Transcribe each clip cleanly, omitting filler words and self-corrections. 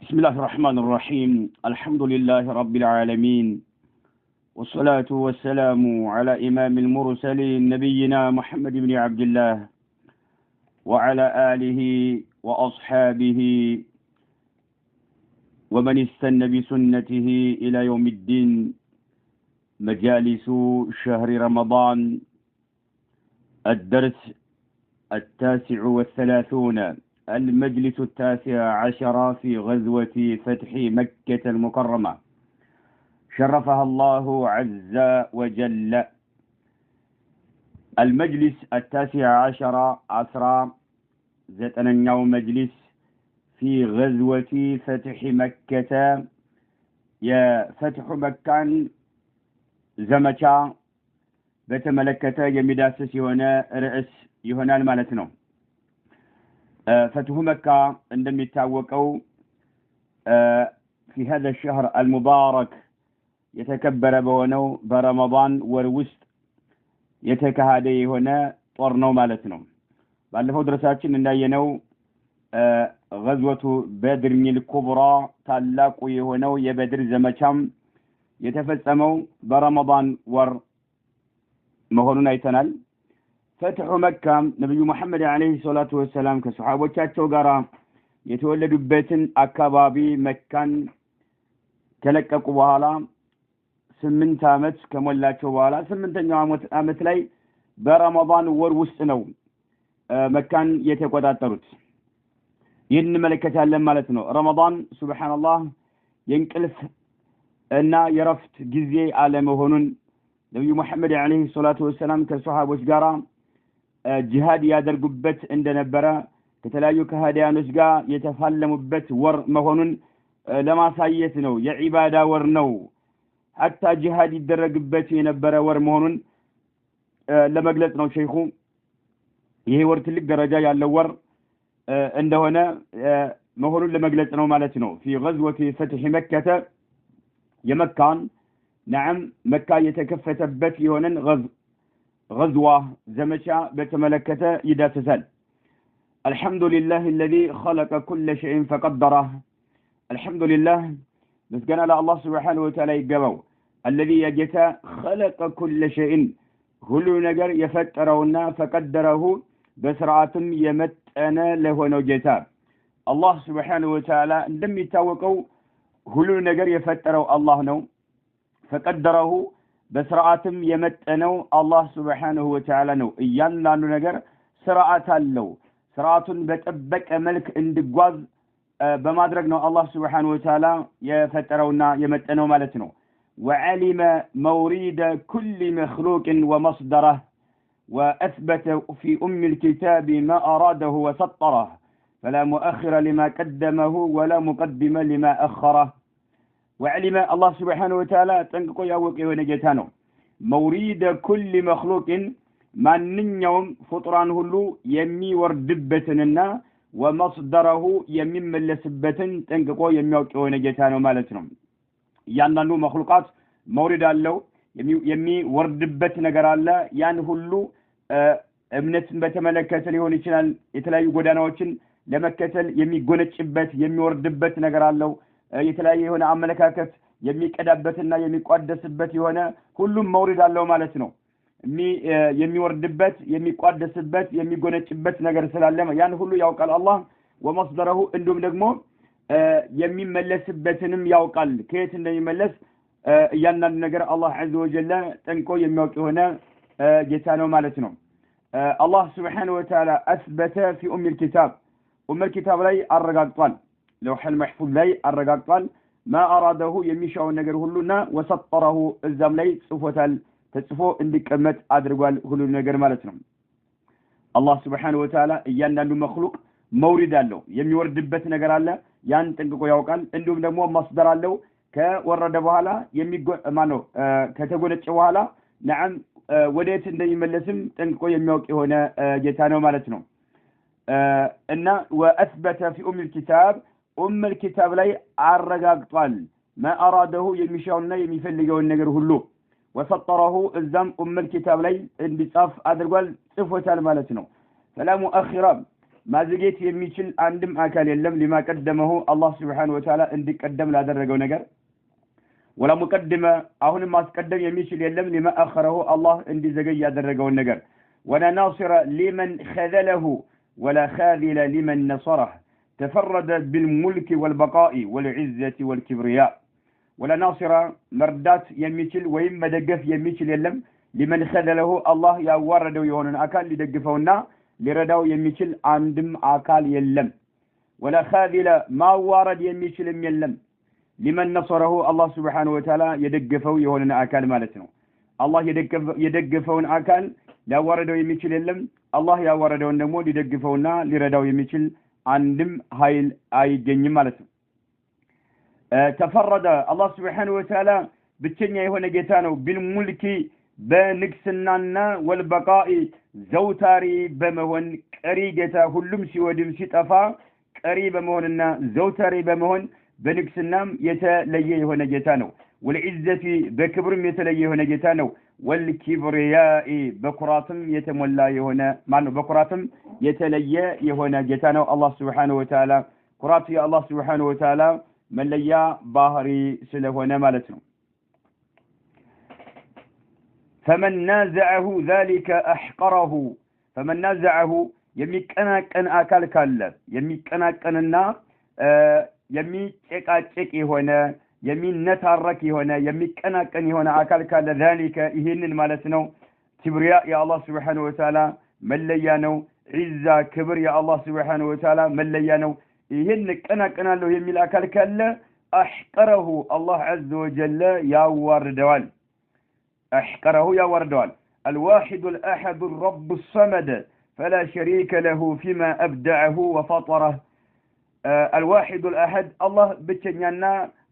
بسم الله الرحمن الرحيم الحمد لله رب العالمين والصلاة والسلام على إمام المرسلين نبينا محمد بن عبد الله وعلى آله وأصحابه ومن استنى بسنته إلى يوم الدين. مجالس شهر رمضان، الدرس 39، المجلس 19 في غزوة فتح مكة المكرمة شرفها الله عز وجل. المجلس 19 زتنኛው مجلس في غزوة فتح مكة የفتح መካን ዘመቻ በተመለከተ የሚዳስስ የሆነ ርዕስ ይሆናል ማለት ነው። فتح مكة عندما يتعوقوا في هذا الشهر المبارك يتكبر بونو برمضان والوسط يتكهادي هنا طرنو مالتنا. بعد درساتنا نلاقينو غزوة بدر الكبرى تلاقوا هنا يبدر زمشام يتفسموا برمضان ور مهوننا يتنال. فتح مكة نبي محمد عليه الصلاة والسلام كصحابته ጋራ የተወለዱበትን አካባቢ መካን ከለቀቁ በኋላ 8 ዓመት ከሞላቸው በኋላ 8ኛው ዓመት ላይ በረመዳን ወር ውስጥ ነው መካን የተቆጣጠሩት። ይህን እንመለከታለን ማለት ነው። ረመዳን ሱብሃንአላህ የእንቅልፍ እና የረፍት ጊዜ አለመሆኑን ነብዩ መሐመድ عليه الصلاة والسلام ከصحابዎች ጋራ ጂሃድ ያደርጉበት እንደነበረ ከተለያዩ ከሃዲያኖች ጋር የተፋለሙበት ወር መሆኑን ለማሳየት ነው። የዒባዳ ወር ነው። ሐታ ጂሃድ ይደረግበት የነበረ ወር መሆኑን ለመግለጽ ነው ሸይኹ ይሄ ወር ትልቅ ደረጃ ያለው ወር እንደሆነ መሆኑን ለመግለጽ ነው ማለት ነው። في غزوة فتح مكة የመካን نعم መካ የተከፈተበት የሆነን غزوة زمشا بتملكته يدافسال. الحمد لله الذي خلق كل شيء فقدره. الحمد لله مسكن على الله سبحانه وتعالى يقبو الذي يجتا خلق كل شيء كل نجر يفترهنا فقدره بسرعة يمتنا له نوجتا. الله سبحانه وتعالى لم يتوقوا كل نجر يفتره الله نو فقدره በስርዓትም የመጠነው አላህ Subhanahu Wa Ta'ala ነው። እያንዳንዱ ነገር ስርዓት አለው። ስርዓቱን በጠበቀ መልክ እንዲጓዝ በማድረግ ነው አላህ Subhanahu Wa Ta'ala የፈጠረውና የመጠነው ማለት ነው። وعلم مورد كل مخلوق ومصدره وأثبت في الكتاب ما أراده وسطره فلا مؤخر لما قدمه ولا مقدم لما أخره. وعلم الله سبحانه وتعالى تنقو يوقي ونجتانو مورد كل مخلوق من يوم فطران هلو يمي وردبتننا ومصدره يمي ملسبتن تنقو يوقي ونجتانو مالتنم. ያንዳንዱ መخلوقات مورد አለው يمي وردبت ነገር አለ። ያን ሁሉ እምነትን በተመለከተ ሊሆን ይችላል። የተለያዩ ጎዳናዎችን ለመከተል የሚጎነጭበት የሚወርድበት ነገር አለው። የተለያየ የሆነ አመለካከት የሚቀዳበትና የሚቋደስበት የሆነ ሁሉም መውሪድ አለው ማለት ነው። የሚወርድበት የሚቋደስበት የሚጎነጭበት ነገር ስላለ ያን ሁሉ ያውቃል አላህ። ወመስደረሁ እንዱም ደግሞ የሚመለስበትንም ያውቃል። ከየት እንደሚመለስ እያንዳንዱ ነገር አላህ عز وجل ጠንቆ የሚያውቅ የሆነ ጌታ ነው ማለት ነው። አላህ Subhanahu Wa Ta'ala أثبت في الكتاب الكتاب ላይ አረጋግጧል። لوح المحفوظ ላይ አረጋግጧል። ما أراده የሚሻው ነገር ሁሉና وسطره እዛም ላይ ጽፎታል። ተጽፎ እንዲቀመጥ አድርጓል ሁሉ ነገር ማለት ነው። አላህ Subhanahu Wa Ta'ala እያንዳንዱ መخلوق መውሪድ አለው። የሚወርድበት ነገር አለ። ያን ጠንቅቆ ያውቃል። እንዲሁም ደግሞ መስደር አለው። ከወረደ በኋላ ማነው ከተጎነጨ በኋላ نعم ወዴት እንደሚመለስም ጠንቅቆ የሚያውቅ የሆነ ጌታ ነው ማለት ነው። እና وأثبت في الكتاب الكتاب ላይ አረጋግጧል። ما أراده የሚሻውና የሚፈልገውን ነገር ሁሉ وسطره እዛም الكتاب ላይ እንዲጻፍ አድርጓል ጽፎታል ማለት ነው። فلا مؤخر ማዘግየት የሚችል አንድም አካል የለም لما قدمه الله سبحانه وتعالى እንዲቀደም ላደረገው ነገር ولا مقدم አሁንም ማስቀደም የሚችል የለም لما اخره الله እንዲዘገይ ያደረገው ነገር ولا ناصر لمن خذله ولا خاذل لمن نصره تفرد بالملك والبقاء والعزة والكبرياء ولا ناصر مردات የሚችል ወይም መደገፍ የሚችል የለም لمن خذله الله ያዋረደው የሆነን አካል ሊደግፈውና ሊረዳው የሚችል አንድም አካል የለም ولا خاذل ማዋረድ የሚችልም የለም لمن نصره الله سبحانه وتعالى يدغفው የሆነን አካል ማለት ነው الله يدغفውን አካል ሊያዋረደው የሚችል የለም الله ያዋረደውን ደግሞ ሊደግፈውና ሊረዳው የሚችል አንድም ኃይል አይገኝም ማለት ነው ተፈረደ الله سبحانه وتعالى ብቸኛ የሆነ ጌታ ነው بالملك በንግስናና والبقاء ዘውታሪ በመሆን ቀሪ ጌታ ሁሉም ሲወድም ሲጠፋ ቀሪ በመሆንና ዘውታሪ በመሆን በንግስናም የተለየ የሆነ ጌታ ነው والعزة በክብርም የተለየ የሆነ ጌታ ነው والكبرياء በኩራትም የተሞላ የሆነ ማነው በኩራትም የተለየ የሆነ ጌታ ነው الله سبحانه وتعالى ኩራት የአላህ سبحانه وتعالى መለያ ባህሪ ስለሆነ ማለት ነው فمن نازعه ذلك احقره فمن نازعه የሚቀናቀን አካል ካለ የሚቀናቀንና የሚጨቃጨቅ የሆነ የሚነታረክ የሆነ የሚቀናቀን የሆነ አካል ካለ ذلك ይሄንን ማለት ነው ክብሪያ የአላህ Subhanahu Wa Ta'ala መለያ ነው ዒዛ ክብር የአላህ Subhanahu Wa Ta'ala መለያ ነው ይሄን ቀናቀናለሁ የሚል አካል ካለ احقره الله عز وجل ያዋርደዋል احقره ያዋርደዋል الواحد الأحد الرب الصمد فلا شريك له فيما أبدعه وفطره الواحد الأحد الله بتشنينا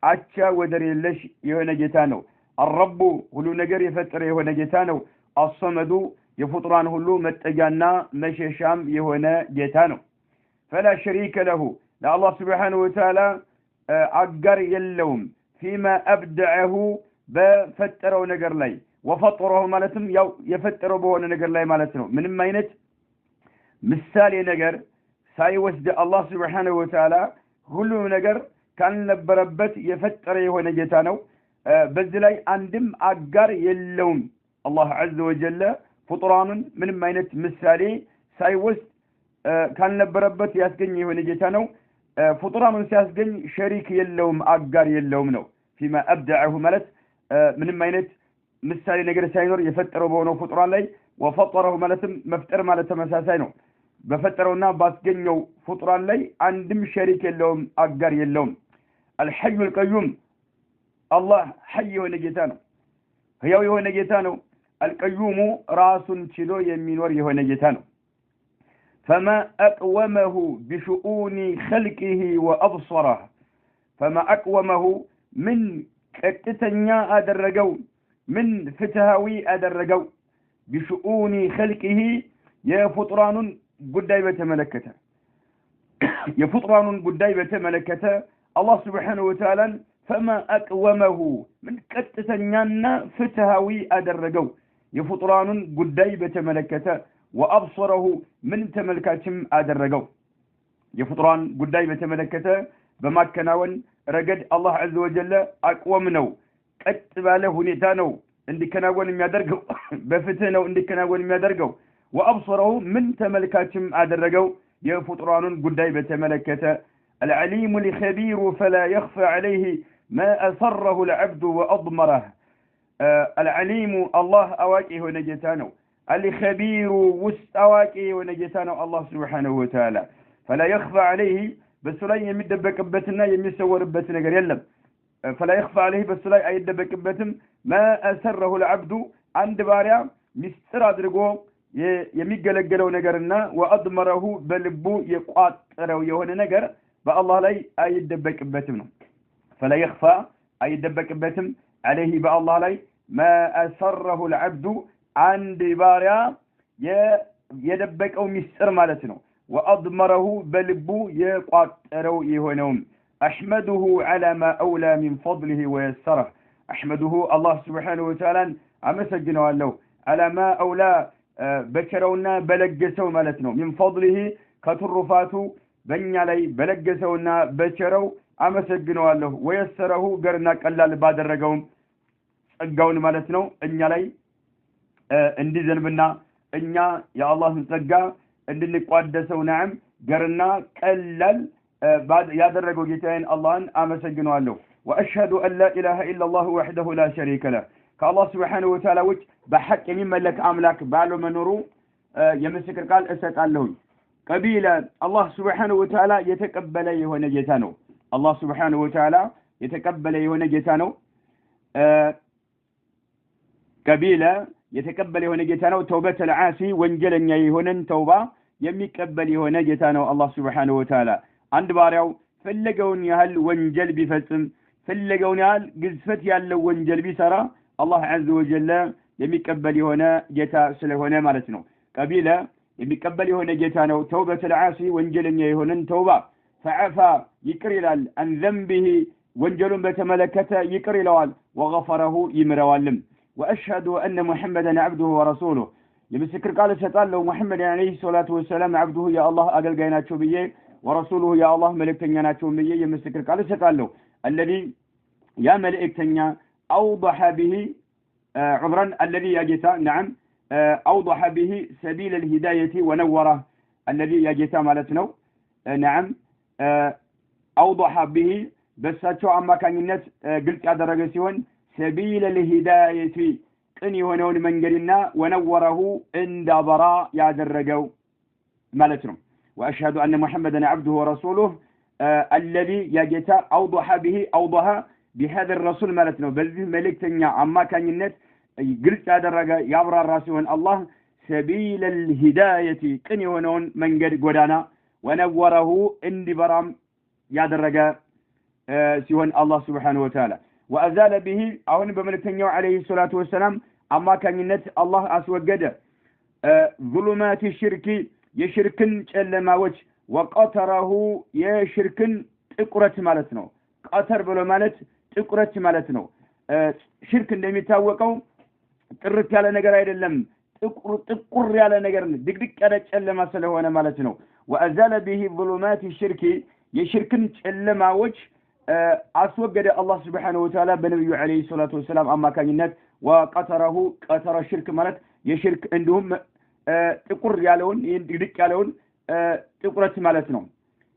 عشا ودريلش يهونا جتانو الرب هلو نجر يفتر يهونا جتانو الصمد يفطران هلو متجانا مشيشام يهونا جتانو فلا شريك له لا الله سبحانه وتعالى عقر يلوم فيما أبدعه بفتروا نجر لي وفطره مالتهم يفتروا بهونا نجر لي مالتهم من ماينت مثالي نجر ሳይወስድ الله سبحانه وتعالى ሁሉ ነገር ካልነበረበት የፈጠረ የሆነ ጌታ ነው በዚህ ላይ አንድም አጋር የለውም الله عز وجل ፍጡራኑን ምንም አይነት ምሳሌ ሳይወስድ ካልነበረበት ያስገኘ የሆነ ጌታ ነው ፍጡራኑን ሲያስገኝ ሸሪክ የለውም አጋር የለውም ነው فيما ابدعه ማለት ምንም አይነት ምሳሌ ነገር ሳይኖር የፈጠረው በሆነው ፍጡራን ላይ وفطره ማለትም መፍጠር ማለት ተመሳሳይ ነው በፈጠረውና ባስገኘው ፍጡራን ላይ አንድም ሸሪክ የለውም አጋር የለውም الحي القيوم الله حي የሆነ ጌታ ነው ሕያው የሆነ ጌታ ነው القيوم ራሱን ችሎ የሚኖር የሆነ ጌታ ነው فما أقومه بشؤون خلقه وأبصره فما أقومه من ቀጥተኛ አደረገው من ፍትሃዊ አደረገው بشؤون خلقه የፍጡራኑን ጉዳይ በተመለከተ የፍጡራኑን ጉዳይ በተመለከተ الله سبحانه وتعالى فما أقومه من ቀጥተኛና ፍትሃዊ አደረገው የፍጡራኑን ጉዳይ በተመለከተ وأبصره من ተመልካችም አደረገው የፍጡራን ጉዳይ በተመለከተ በማከናወን ረገድ الله عز وجل አቅወም ነው ቀጥ ባለ ሁኔታ ነው እንዲከናወን የሚያደርገው በፍትህ ነው እንዲከናወን የሚያደርገው وأبصره من تملكاتم أدرجوا يفطران قداي بتملكته العليم الخبير فلا يخفى عليه ما أسره العبد وأضمره العليم الله أواكيه ونجتانه الخبير وستواكيه ونجتانه الله سبحانه وتعالى فلا يخفى عليه بس لا يمدبك بتنا يمسور بتنا قريلا فلا يخفى عليه بس لا يدبك بتم ما أسره العبد عند بارع مستر أدرجوا የሚገለገለው ነገርና ወአድመረሁ በልቡ የቋጠረው የሆነ ነገር በአላህ ላይ አይደበቅበትም ነው فلا يخفى አይደበቅበትም عليه በአላህ ላይ ما أسره العبد عند باريا የደበቀው ሚስጥር ማለት ነው وأضمره በልቡ የቋጠረው የሆነው أحمده على ما أولى من فضله ويسره أحمده الله سبحانه وتعالى أمسجنه على ما أولى بكرونا بلجسوا مالتنا من فضله ከትሩፋቱ በእኛ ላይ በለገሰውና በቸረው አመሰግነዋለሁ ወየሰረሁ ገርና ቀላል ባደረገውም ጸጋውን ማለት ነው እኛ ላይ እንዲዘንብና እኛ የአላህን ጸጋ እንድንቋደሰው ነዓም ገርና ቀላል ያደረገው ጌታዬን አላህን አመሰግነዋለሁ واشهد ان لا اله الا الله وحده لا شريك له ከአላህ Subhanahu Wa Ta'ala ውጭ በሐቅ የሚመለክ አምላክ ባለው መኖሩ የምስክር ቃል እሰጣለሁ ቀቢለ አላህ Subhanahu Wa Ta'ala የተቀበለ የሆነ ጌታ ነው አላህ Subhanahu Wa Ta'ala የተቀበለ የሆነ ጌታ ነው ቀቢለ የተቀበለ የሆነ ጌታ ነው ተውበተል ዓሲ ወንጀለኛ የሆነን ተውባ የሚቀበል የሆነ ጌታ ነው አላህ Subhanahu Wa Ta'ala አንድ ባሪያው ፈለገውን ያህል ወንጀል ቢፈጽም ፈለገውን ያህል ግዝፈት ያለው ወንጀል ቢሰራ አላህ Azza wa Jalla የሚቀበል የሆነ ጌታ ስለሆነ ማለት ነው ቀቢለ የሚቀበል የሆነ ጌታ ነው ተውበተል ዓሲ ወንጀለኛ የሆነን ተውባ ፈዓፋ ይቅር ይላል አን ذنبه ወንጀሉን በተመለከተ ይቅር ይለዋል ወغفره ይምረዋልም واشهد ان محمدا عبده ورسوله የምስክር ቃል እሰጣለሁ ሙሐመድ አለይሂ ሰላቱ ወሰለም عبده يا الله አገልጋይ ናቸው ብዬ ورسوله يا الله መልእክተኛ ናቸው ብዬ የምስክር ቃል እሰጣለሁ الذي يا መልእክተኛ اوضح به عذرا الذي يجتا نعم اوضح به سبيل الهدايه ونوره الذي يجتا ማለት ነው نعم اوضح به በሳቸው አማካኝነት ግልጽ ያደረገ ሲሆን سبيل الهدايه ቅን የሆነውን መንገድና ወነወረሁ እንዳበራ ያደረገው ማለት ነው واشهد ان محمدا عبده ورسوله الذي يجتا اوضح به اوضح بهذا الرسول ማለት ነው በዚህ መልእክተኛ አማካኝነት ግልጽ ያደረገ ያብራራ ሲሆን አላህ سبيل الهدايه ቅን የሆነውን መንገድ ጎዳና ወነወረሁ እንዲበራም ያደረገ ሲሆን አላህ Subhanahu Wa Ta'ala وازال به አሁን በመልእክተኛው አለይሂ ሰላቱ ወሰለም አማካኝነት አላህ አስወገደ ظلمات الشرك የሽርክን ጨለማዎች وقطره የሽርክን ጥቁረት ማለት ነው ቀተር ብሎ ማለት ጥቁረት ማለት ነው ሽርክ እንደሚታወቀው ጥርት ያለ ነገር አይደለም ጥቁር ያለ ነገር ድቅድቅ ያለ ጨለማ ስለሆነ ማለት ነው وازال به ظلمات الشرك የሽርክን ጨለማዎች አስወገደ አላህ Subhanahu Wa Ta'ala በነብዩ አለይሂ ሰላቱ ወሰለም አማካኝነት وقطره قطر الشرك ማለት የሽርክ እንዲሁም ጥቁር ያለውን ድቅድቅ ያለውን ጥቁረት ማለት ነው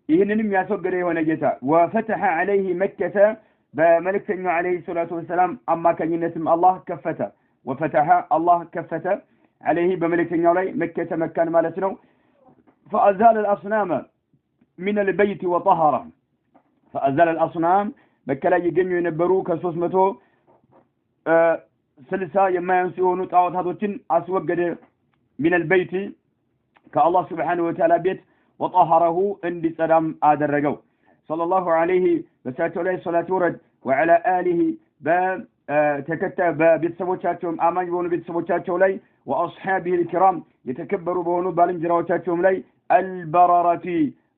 ይህንንም ያስወገደ የሆነ ጌታ وفتح عليه مكة በመልእክተኛው አለይሂ ሰላቱ ወሰለም አማካኝነትም አላህ ከፈተ وفتح الله ከፈተ عليه በመልእክተኛው ላይ መከተ መካን ማለት ነው فأزال الأصنام من البيت وطهره فأزال الأصنام በከላ ይገኙ የነበሩ ከ360 የማያንሱ የሆኑ ጣዖታቶችን አስወገደ من البيت كالله سبحانه وتعالى بيت وطهره اندي صدام ادرجو صلى الله عليه وسلم صلاه ورد وعلى اله تكتب بيتسبوچاچوم አማኝ በሆኑ ቤተሰቦቻቸው ላይ واصحابه الكرام يتكبروا በሆኑ ባልንጀራዎቻቸውም ላይ البررة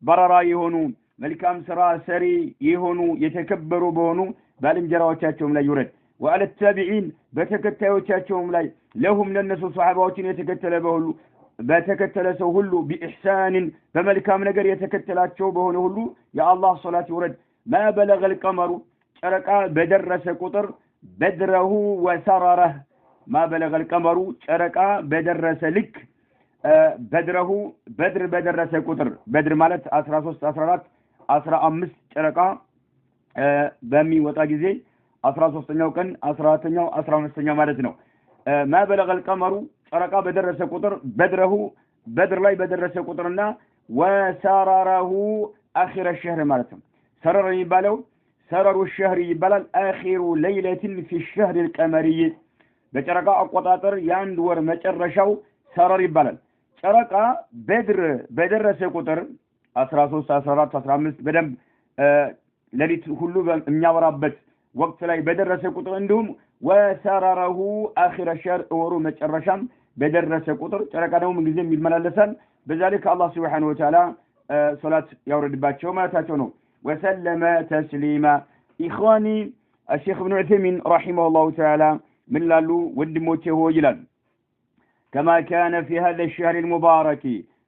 برራ የሆኑ መልካም ስራ ሰሪ የሆኑ የተከበሩ በሆኑ ባልንጀራዎቻቸውም ላይ ይወረድ وعلى التابعين በተከታዮቻቸውም ላይ لهم ለነሱ ሷሃባዎችን የተከተለ በሁሉ በተከተለ ሰው ሁሉ بإحسان በመልካም ነገር የተከተላቸው በሆነ ሁሉ የአላህ ሶላት ይወረድ ما بلغ القمر ጨረቃ በደረሰ ቁጥር بدره وسرره ما بلغ القمر ጨረቃ በደረሰ ልክ بدره بدر በደረሰ ቁጥር بدر ማለት 13 14 15 ጨረቃ በሚወጣ ጊዜ 13ኛው ቀን 14ኛው 15ኛው ማለት ነው ما بلغ القمر ጨረቃ በደረሰ ቁጥር بدره بدر ላይ በደረሰ ቁጥርና وسرره اخر الشهر ማለት ነው ሰረር የሚባለው ሰረሩ الشهر ይባላል اخر ليله في الشهر القمري በጨረቃ አቆጣጠር የአንድ ወር መጨረሻው ሰረር ይባላል ጨረቃ بدر በደረሰ ቁጥር 13 14 15 በደንብ ለሊት ሁሉ የሚያወራበት ወቅት ላይ በደረሰ ቁጥር እንዲሁም وسرره اخر الشهر ወሩ መጨረሻም በደረሰ ቁጥር ጨረቃ ደግሞ ምን ጊዜ የሚመላለሳል በذلك الله سبحانه وتعالى ሶላት ያወርድባቸው ማለታቸው ነው وسلم تسليما اخواني الشيخ ابن عثيمين رحمه الله تعالى من لالو ወንድሞቼ ሆይ ይላል كما كان في هذا الشهر المبارك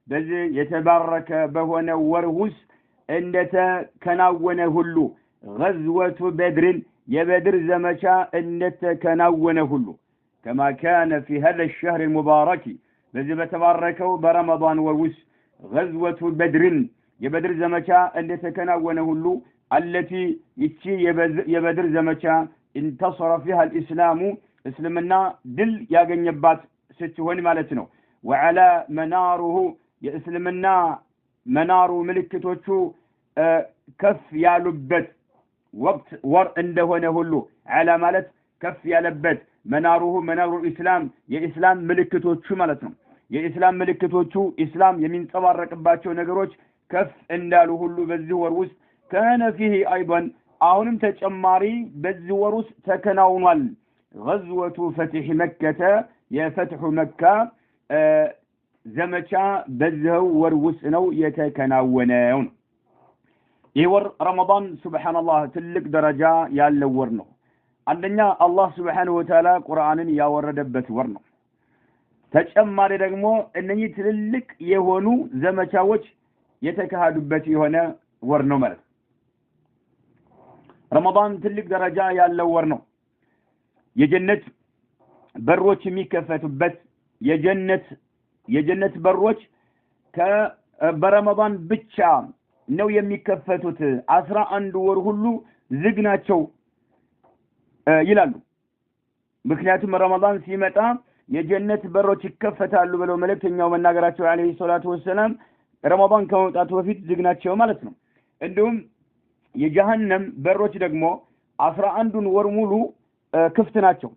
በዚህ የተባረከ በሆነ ወር ውስጥ እንደተከናወነ ሁሉ غزوة بدر የበድር ዘመቻ እንደተከናወነ ሁሉ كما كان في هذا الشهر المبارك በዚህ በተባረከው በረመዳን ወር ውስጥ غزوة بدر የበድር ዘመቻ እንደተከናወነ ሁሉ التي ይቺ የበድር ዘመቻ انتصر فيها الإسلام እስልምና ድል ያገኘባት ስትሆን ማለት ነው وعلى مناره የእስልምና መናሩ ምልክቶቹ ከፍ ያሉበት ወቅት ወር እንደሆነ ሁሉ على ማለት ከፍ ያለበት መናሩሁ መናሩ ኢስላም የኢስላም ምልክቶቹ ማለት ነው የኢስላም ምልክቶቹ ኢስላም የሚንጸባረቅባቸው ነገሮች ከፍ እንዳሉ ሁሉ በዚህ ወር ውስጥ كان فيه ايضا አሁንም ተጨማሪ በዚህ ወር ውስጥ ተከናውኗል غزوة فتح مكة የفتح مكة ዘመቻ በዚህ ወር ውስጥ ነው የተከናወነው ይህ ወር ረመዳን ሱብሃንአላህ ትልቅ ደረጃ ያለው ወር ነው አንደኛ አላህ ሱብሃነሁ ወተዓላ ቁርአንን ያወረደበት ወር ነው ተጨማሪ ደግሞ እነኚህ ትልልቅ የሆኑ ዘመቻዎች የተካሄዱበት የሆነ ወር ነው ማለት ረመዳን ትልቅ ደረጃ ያለው ወር ነው የጀነት በሮች የሚከፈቱበት የጀነት በሮች በረመዳን ብቻ ነው የሚከፈቱት 11 ወር ሁሉ ዝግ ናቸው ይላሉ ምክንያቱም ረመዳን ሲመጣ የጀነት በሮች ይከፈታሉ ብለው መልእክተኛው መናገራቸው አለይሂ ሰላቱ ወሰለም ረመዳን ከመውጣቱ በፊት ዝግ ናቸው ማለት ነው እንዲሁም የጀሃነም በሮች ደግሞ 11 ወር ሙሉ ክፍት ናቸው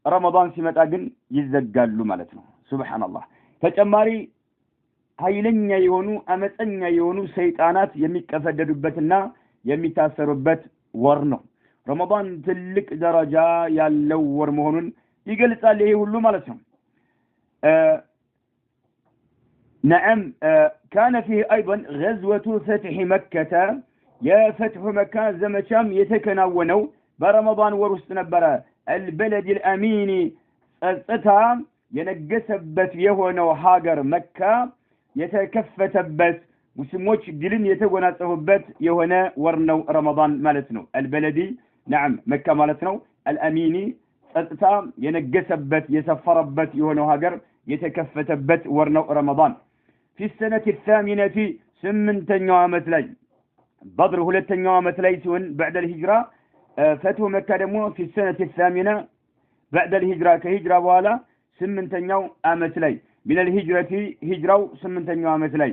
ረመዳን ሲመጣ ግን ይዘጋሉ ማለት ነው ሱብሃንአላህ ተጨማሪ ኃይለኛ የሆኑ አመፀኛ የሆኑ ሰይጣናት የሚቀፈደዱበትና የሚታሰሩበት ወር ነው ረመዳን ትልቅ ደረጃ ያለው ወር መሆኑን ይገልጻል ይሄ ሁሉ ማለት ነው نعم كان فيه ايضا غزوة فتح مكة يا فتح مكة زمچام يتكناونو برمضان ወር ውስጥ ነበረ البلد الامين ጸጥታ የነገሰበት የሆነው ሀገር መካ የተከፈተበት ሙስሊሞች ድልን የተጎናጸፉበት የሆነ ወር ነው ረመዳን ማለት ነው البلد نعم መካ ማለት ነው الامين ጸጥታ የነገሰበት የሰፈረበት የሆነው ሀገር የተከፈተበት ወር ነው ረመዳን في السنة الثامنة سمنتኛው ዓመት ላይ بدر ሁለተኛው ዓመት ላይ ሲሆን بعد الهجرة فتح مكة ደግሞ في السنة الثامنة بعد الهجرة كهجرة በኋላ سمنتኛው ዓመት ላይ من الهجرة هجرة سمنتኛው ዓመት ላይ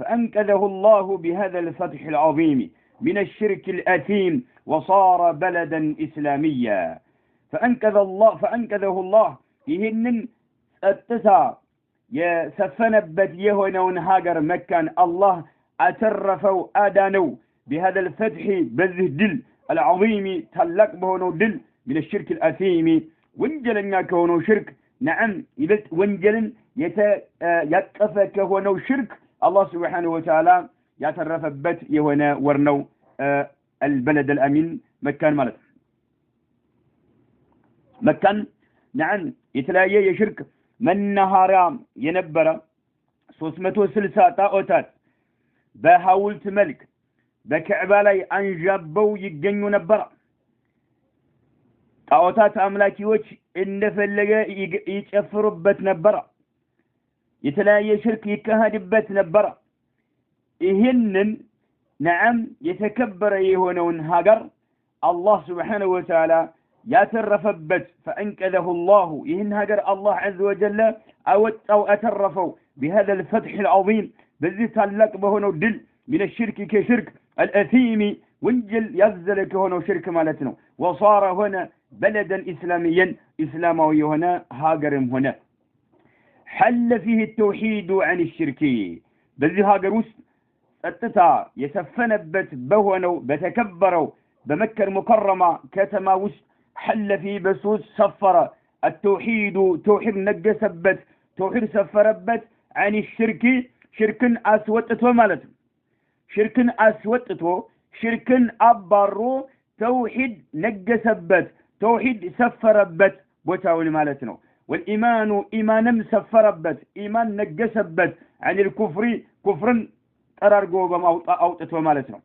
فأنقذه الله بهذا الفتح العظيم من الشرك الأثيم وصار بلدا إسلاميا فأنقذه الله ይህንን ጸጥታ የሰፈነበት የሆነውን ሀገር መካን አላህ አተረፈው አዳነው بهذا الفتح በዚህ ድል العظيم ታላቅ በሆነው ድል من الشرك الأثيم ወንጀለኛ ከሆነው ሽርክ نعم ይበልጥ ወንጀልን ያቀፈ ከሆነው ሽርክ አላህ Subhanahu Wa Ta'ala ያተረፈበት የሆነ ወር ነው البلد الأمين መካን ማለት መካን نعم የተለያየ የሽርክ መናሃሪያ የነበረ 360 ጣዖታት በሐውልት መልክ በከዕባ ላይ አንዣበው ይገኙ ነበር ጣዖታት አምላኪዎች እንደፈለገ ይጨፍሩበት ነበር የተለያየ ሽርክ ይካሄድበት ነበር ይህንን نعم የተከበረ የሆነውን ሀገር አላህ Subhanahu Wa Ta'ala ያተረፈበት فأنقذه الله ይህን ሀገር አላህ عز وجل አወጣው አተረፈው بهذا الفتح العظيم በዚህ ታላቅ በሆነው ድል من الشرك كشرك الأثيم ወንጀል ያዘለ ከሆነው ሽርክ ማለት ነው وصار هنا بلدا إسلاميا إسلامي هنا هاجرم هنا حل فيه التوحيد عن الشرك በዚህ ሀገር ውስጥ ጸጥታ የሰፈነበት በሆነው በተከበረው በመካ المكرمة ከተማ ውስጥ حل فيه بسوس سفر التوحيد توحيد نجسبت توحيد سفربت عن الشرك شركن أسوتته مالته شركن أسوتته شركن أبارو توحيد نجسبت توحيد سفربت بوتاول مالتنا والإيمان إيمانا سفربت إيمان نجسبت عن الكفر كفرا ترارجو أوطتو مالتنا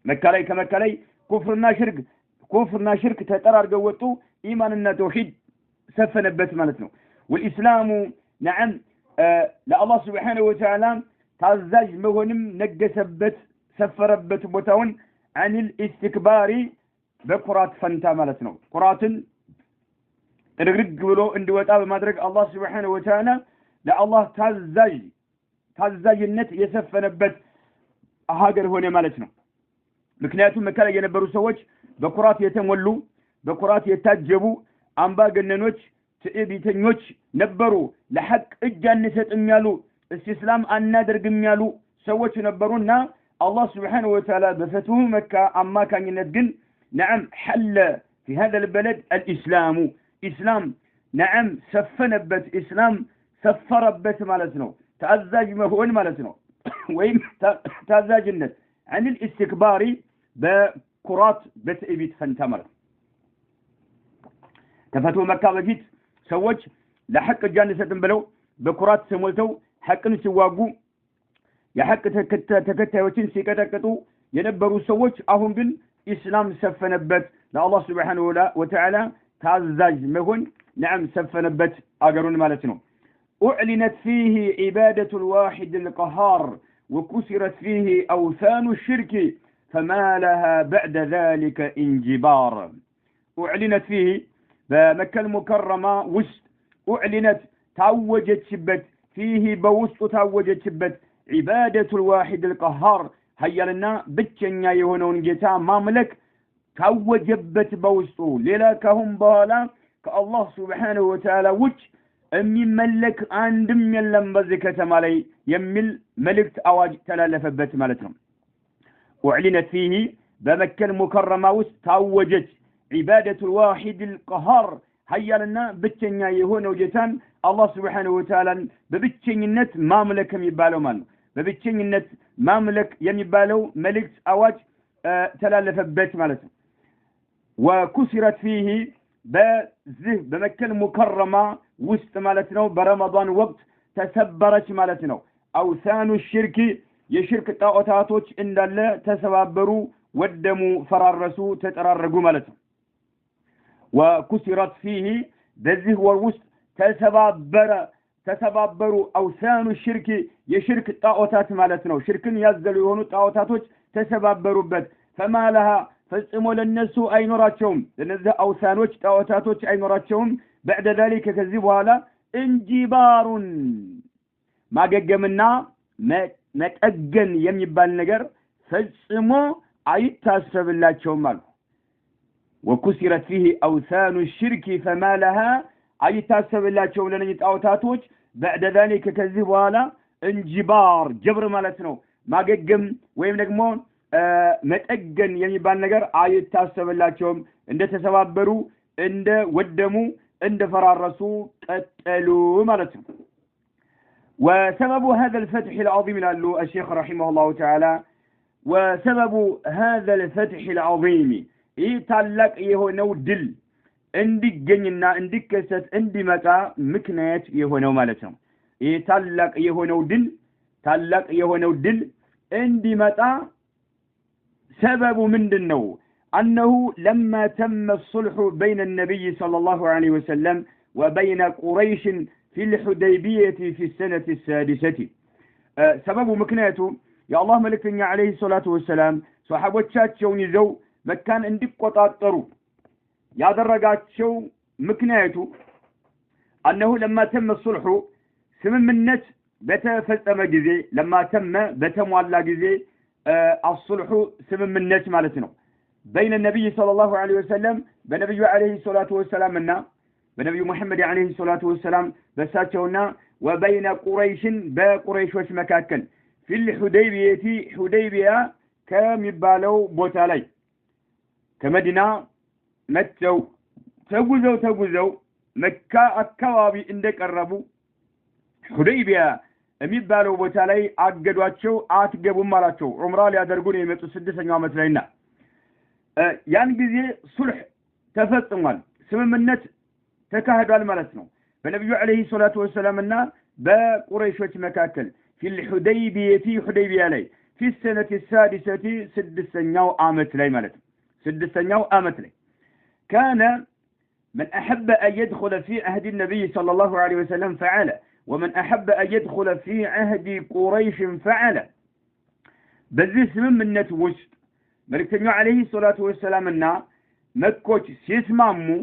مكالي كمكالي كفرنا شرك تترارجو وطو إيماننا توحيد سفنبت مالتنا والإسلام نعم لا الله سبحانه وتعالى تعزاج مهنم نجسبت سفربت بوتاون عن الاستكبار بقرات فنتا مالتنا قرات رغرغ بلو اندوطا بمادرك الله سبحانه وتعالى لا الله ታዛዥነት የሰፈነበት ሀገር ሆነ ማለት ነው ምክንያቱም መከራ የነበሩ ሰዎች በኩራት የተሞሉ በኩራት የታጀቡ አምባገነኖች ትዕቢተኞች ነበሩ ለሐቅ እጅ አንሰጥም ያሉ እስላም አናደርግም ያሉ ሰዎች ነበሩና الله سبحانه وتعالى بفتوه مكة أما كان ينتقن نعم حل في هذا البلد الإسلام إسلام نعم سفنبت إسلام سفربت مالتنا تعزاج مهون مالتنا ويم تعزاج النت عن الاستكبار بكرات بتأبيت فانتمر تفتوه مكة بجيت سوج لحق الجانسة بلو بكرات سمولتو حق نسواقو የሐቅ ተከታዮችን ሲቀጠቅጡ የነበሩ ሰዎች አሁን ግን ኢስላም ሰፈነበት ለአላህ Subhanahu Wa Ta'ala ታዛዥ መሆን نعم ሰፈነበት አገሩን ማለት ነው أعلنت فيه عبادة الواحد القهار وكسرت فيه أوثان الشرك فما لها بعد ذلك انجبار أعلنت فيه بمكة المكرمة وسط أعلنت توجت شبت فيه بوسط توجت شبت عبادة الواحد القهار هيالنا بتشنيا يهونون جيتا مملك توجبت بوسطو للاكهم بالا كالله سبحانه وتعالى وش أمي ملك عندم يلم بذكة مالي يمل ملك أواج تلالفبت مالتهم وعلنت فيه بمكة المكرمة توجت عبادة الواحد القهار هيالنا بتشنيا يهونون جيتان الله سبحانه وتعالى ببتشنينت مملك يبالو مالو በብቸኝነት ማምለክ የሚባለው መልእክት አዋጅ ተላለፈበት ማለት ነው وكسرت فيه በዚህ በመከል ሙከረማ ውስጥ ማለት ነው በረመዳን ወቅት ተሰበረች ማለት ነው አውሳኑ ሽርክ የሽርክ ጣዖታቶች እንዳለ ተሰባበሩ ወደሙ ፈራረሱ ተጠራረጉ ማለት ነው وكسرت فيه በዚህ ወር ውስጥ ተሰባበሩ አውሳኑ ሽርክ የሽርክ ጣዖታት ማለት ነው ሽርክን ያዘሉ የሆኑ ጣዖታቶች ተሰባበሩበት فمالها ፈጽሞ ለነሱ አይኖራቸውም ለነዚህ አውሳኖች ጣዖታቶች አይኖራቸውም بعد ذلك ከዚህ በኋላ እንጂባሩን ማገገምና መጠገን የሚባል ነገር ፈጽሞ አይታሰብላቸውም ማለት وكسرت فيه أوثان الشرك فما لها አይታሰብላቸውም ለነዚህ ጣዖታቶች بعد ذلك ከዚህ በኋላ እንጂባር ጀብር ማለት ነው ማገገም ወይም ደግሞ መጠገን የሚባል ነገር አይታሰብላቸውም እንደ ተሰባበሩ እንደ ወደሙ እንደ ፈራረሱ ቀጠሉ ማለት ነው وسبب هذا الفتح العظيم له الشيخ رحمه الله تعالى وسبب هذا الفتح العظيم يتعلق የሆነው ድል እንዲገኝና እንዲከሰት እንዲመጣ ምክንያት የሆነው ማለት ነው ይሄ ታላቅ የሆነው ድል እንዲመጣ ሰበቡ ምንድነው أنه لما تم الصلح بين النبي صلى الله عليه وسلم وبين قريش في الحديبية في السنة السادسة سبب مكنياته يا الله ملكنا عليه الصلاة والسلام صحابتشاتشون يزو مكان اندق وطاطروا يا درجاتشو مكنياته أنه لما تم الصلح سممنت بتفلتم جزي لما تم بتموالى جزي الصلح سممنت مالتنا بين النبي صلى الله عليه وسلم بنبي عليه الصلاة والسلام منا بنبي محمد عليه الصلاة والسلام بساتشونا وبين قريش بقريش وش مكاكل في حديبية كم يبالو بوتالي كمدينة متو تغزو مكة أكوابي عندك الربو حديبية የሚባለው ቦታ ላይ አገዷቸው አትገቡም አላቸው ዑምራ ሊያደርጉ ነው የመጡ 6ኛው ዓመት ላይና ያን ጊዜ ሱልህ ተፈጽሟል ስምምነት ተካሂዷል ማለት ነው በነብዩ አለይሂ ሰላቱ ወሰላምና በቁረይሾች መካከል في الحديبية حديبية لي في السنة السادسة سدسنياو آمت لي مالت سدسنياو آمت لي كان من أحب أن يدخل في عهد النبي صلى الله عليه وسلم فعل ومن أحب أن يدخل في عهد قريش فعل بذي اسم من نتوشت ملكتنيو عليه الصلاة والسلام النا مكوش سيسمامو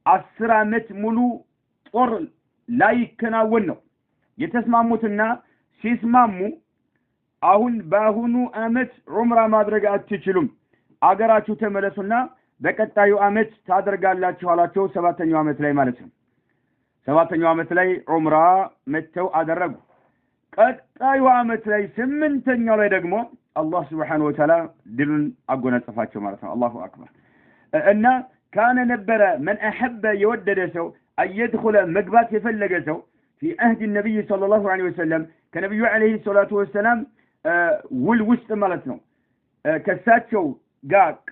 10 ዓመት ሙሉ ጦር ላይ ከናወነው የተስማሙትና ሲስማሙ አሁን በአሁኑ አመት ዑምራ ማድረግ አትችሉም አገራችሁ ተመለሱና በቀጣዩ አመት ታደርጋላችሁ አላቸው 7ኛው አመት ላይ ማለት ነው 7ኛው አመት ላይ ዑምራ መተው አደረጉ ቀጣዩ አመት ላይ 8ኛው ላይ ደግሞ አላህ Subhanahu Wa Ta'ala ድሉን አጎናጸፋቸው ማለት ነው አላሁ አክበር እና كان نبر من أحب يودد سو أن يدخل مقبات يفلق سو في عهد النبي صلى الله عليه وسلم كنبي عليه الصلاة والسلام والوسط مالتنا كسات شو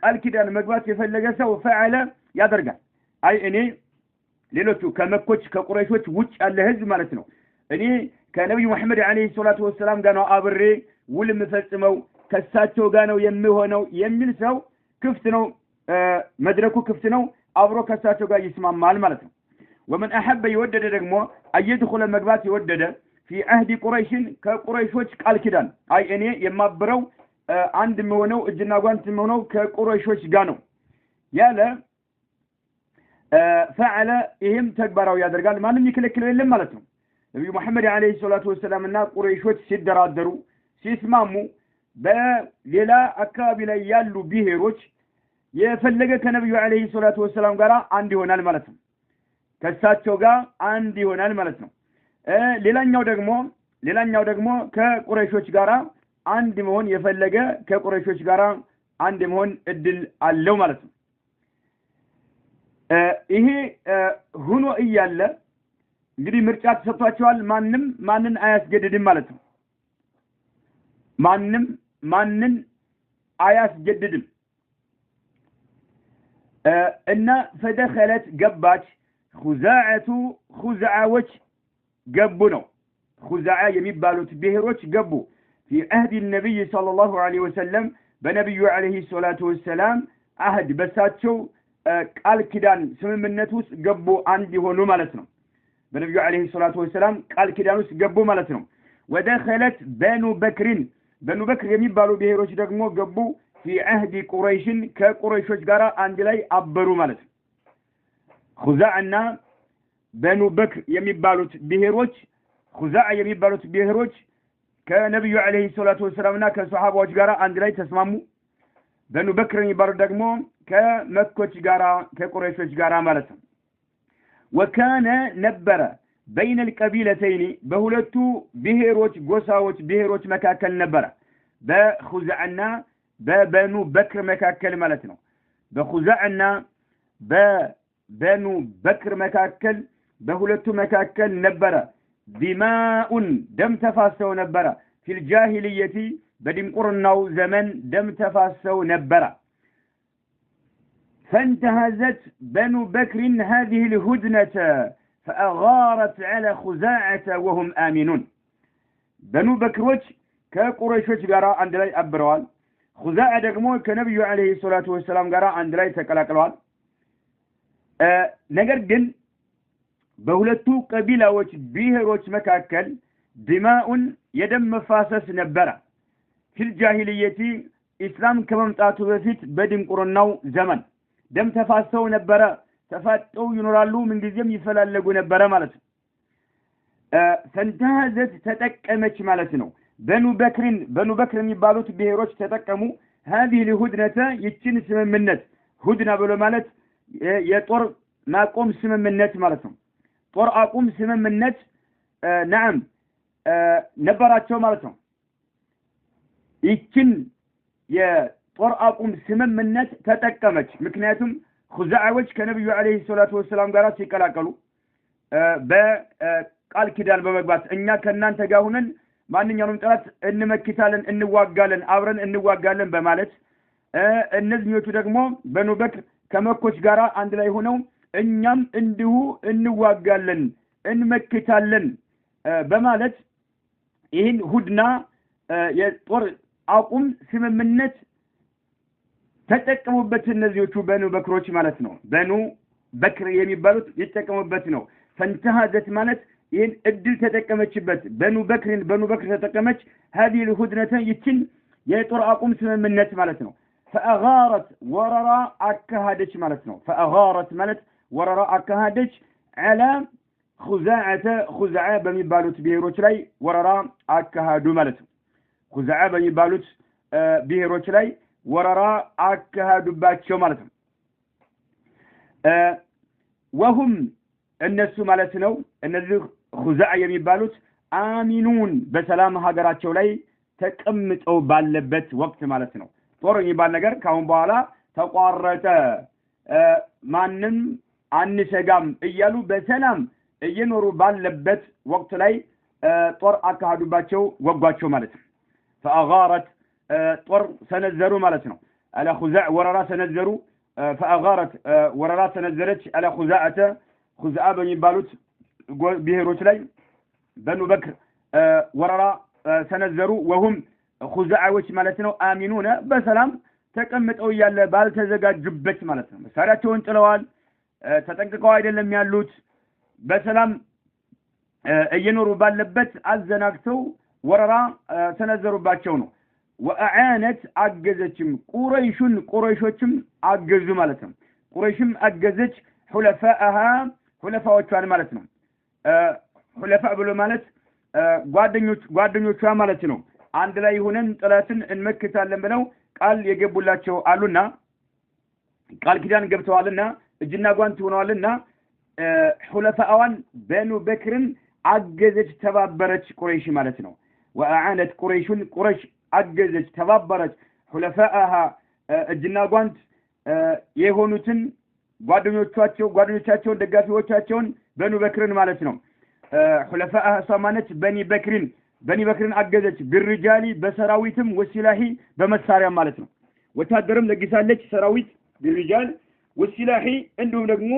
قال كده مقبات يفلق سو فعل يدرقا أي إني ليلتو كمكوش كقريشوش وش اللهز مالتنا إني كنبي محمد عليه الصلاة والسلام قالوا أبري والمفسمو كسات شو قالوا يمهونو يميل سو كفتنو مدركو كفتنو أبرو كساتو قا يسمع مال مالتنا ومن أحب يودد رقمو أن يدخل المقبات يودد في عهد قريش كقريش وش قال كدان أي إني يما برو عند مونو الجناوان تمونو كقريش وش قانو يالا فعل إهم تكبروا يا درقال ما لم يكلكلوا إلا مالتنا نبي محمد عليه الصلاة والسلام إننا قريش وش سدرات درو سيسمامو بليلا أكابل يالو به روش የፈለገ ከነብዩ አለይሂ ሰላቱ ወሰለም ጋር አንድ ይሆናል ማለት ነው ከሳቸው ጋር አንድ ይሆናል ማለት ነው ሌላኛው ደግሞ ከቁረይሾች ጋር አንድ መሆን የፈለገ ከቁረይሾች ጋር አንድ መሆን እድል አለው ማለት ነው ይሄ ሆኖ እያለ እንግዲህ ምርጫ ተሰጥቷቸዋል ማንን አያስገድድም ማለት ነው ማንን አያስገድድም إن فدخلت قبات خزعوش قبنو خزعة يميبالو تبهروش قبو في عهد النبي صلى الله عليه وسلم بنبي عليه الصلاة والسلام عهد بساتشو قال كدان سممنتوس قبو عندي هونو مالتنا بنبي عليه الصلاة والسلام قال كدانوس قبو مالتنا ودخلت بنو بكر يميبالو بهروش دقمو قبو في عهد قريش كقريش جارا عندلاي أبرو مالت خزاعنا بنو بكر يميبالوت بهروج خزاع يميبالوت بهروج كنبي عليه الصلاة والسلام كصحابة جارا عندلاي تسمامو بنو بكر يميبالوت دقمو كمكة جارا كقريش جارا مالت وكان نبر بين القبيلتين بهولتو بهروج قصاوج بهروج مكاكل نبر بخزاعنا ببنو بكر مكاكل مالتنا بخزعنا ببنو بكر مكاكل بهولتو مكاكل نبرة دماء دم تفاسو نبرة في الجاهلية بدم قرناو زمن دم تفاسو نبرة فانتهزت بنو بكر هذه الهدنة فأغارت على خزاعة وهم آمنون بنو بكر وش كقريش وش قراء عند لاي أبروال خزاعة دقمو كنبي عليه الصلاة والسلام قراء عند لاي تقلقلوال نقر جن بهولتو قبيلة وش بيه وش مكاكل دماء يدم مفاسس نبرة في الجاهلية إسلام كممتاتو بفيت بدم قرناو زمن دم تفاسو نبرة تفاتو ينرالو من جزيم يفلالقو نبرة مالت فانتهزت تتكمش مالتنو بنو بكر يبالوت بهروش تتكمو هذه الهدنة يتشن سممنت هدنة بلو مالت يطور ما قوم سممنت مالتهم طور أقوم سممنت نعم نبراتشو مالتهم يتشن يطور أقوم سممنت تتكمش مكنياتهم خزاعوش كنبي عليه الصلاة والسلام قالت يكلاكلو قال كدان بمقبات إننا كنان تقاهنن ማንኛውንም ጥራት እንመክታለን እንዋጋለን አብረን እንዋጋለን በማለት እነዚህኞቹ ደግሞ በኑ በክር ከመኮች ጋራ አንድ ላይ ሆነው እኛም እንዲሁ እንዋጋለን እንመክታለን በማለት ይህን ሁድና የጦር አቁም ስምምነት ተጠቀሙበት እነዚህዎቹ በኑ በክሮች ማለት ነው በኑ በክር የሚባሉት የተጠቀሙበት ነው ፈንተሃዘት ማለት ይህን እድል ተጠቀመችበት በኑ በክር ተጠቀመች هذه الهدنة ይችን የጦር አቁም ስምምነት ማለት ነው فأغارت وررا አካሃደች ማለት ነው فأغارت ማለት ወረራ አካሃደች على خزاعة በሚባሉት ብሔሮች ላይ ወረራ አካሃዱ ማለት ነው خزاعة በሚባሉት ብሔሮች ላይ ወረራ አካሃዱባቸው ማለት ነው وهم እነሱ ማለት ነው እነዚህ خزاعة የሚባሉት አሚኑን በሰላም ሀገራቸው ላይ ተቀምጠው ባለበት ወቅት ማለት ነው ጦር የሚባል ነገር ካሁን በኋላ ተቋረጠ ማንንም አንሰጋም እያሉ በሰላም እየኖሩ ባለበት ወቅት ላይ ጦር አካሃዱባቸው ወጓቸው ማለት ነው فأغارت ጦር ሰነዘሩ ማለት ነው على خزاع ወረራ ሰነዘሩ فأغارت ወረራ ሰነዘረች على خزاعة በሚባሉት ብሔሮች ላይ በኑ በክር ወረራ ሰነዘሩ وهم خزاعዎች ማለት ነው አሚኑነ በሰላም ተቀምጠው ያለ ባልተዘጋጁበት ማለት ነው መሳሪያቸውን ጥለዋል ተጠንቅቀው አይደለም ያሉት በሰላም እየኖሩ ባለበት አዘናግተው ወረራ ሰነዘሩባቸው ነው ወአዓነት አገዘችም ቁረይሾችም አገዙ ማለት ነው ቁረይሽም አገዘች ሁለፋዎቿን ማለት ነው ሁለፋ ብሎ ማለት ጓደኞቿ ማለት ነው አንድ ላይ ሆነን ጥላትን እንመክታለን ብለው ቃል የገቡላቸው አሉና ቃል ኪዳን ገብተዋልና እጅና ጓንት ሆነዋልና ሁለፋዋን በኑ በክርን አገዘች ተባበረች ቁረይሽ ማለት ነው ወአዓነት ቁረይሽ አገዘች ተባበረች ሁለፋها እጅና ጓንት የሆኑትን ጓደኞቻቸውን ደጋፊዎቻቸውን በኑ በክርን ማለት ነው ሁለፋها ሰማነች በኒ በክርን አገዘች بالرجال በሰራዊትም ወሲላሂ በመሳሪያ ማለት ነው ወታደርም ለግሳለች ሰራዊት بالرجال ወሲላሂ እንዲሁም ደግሞ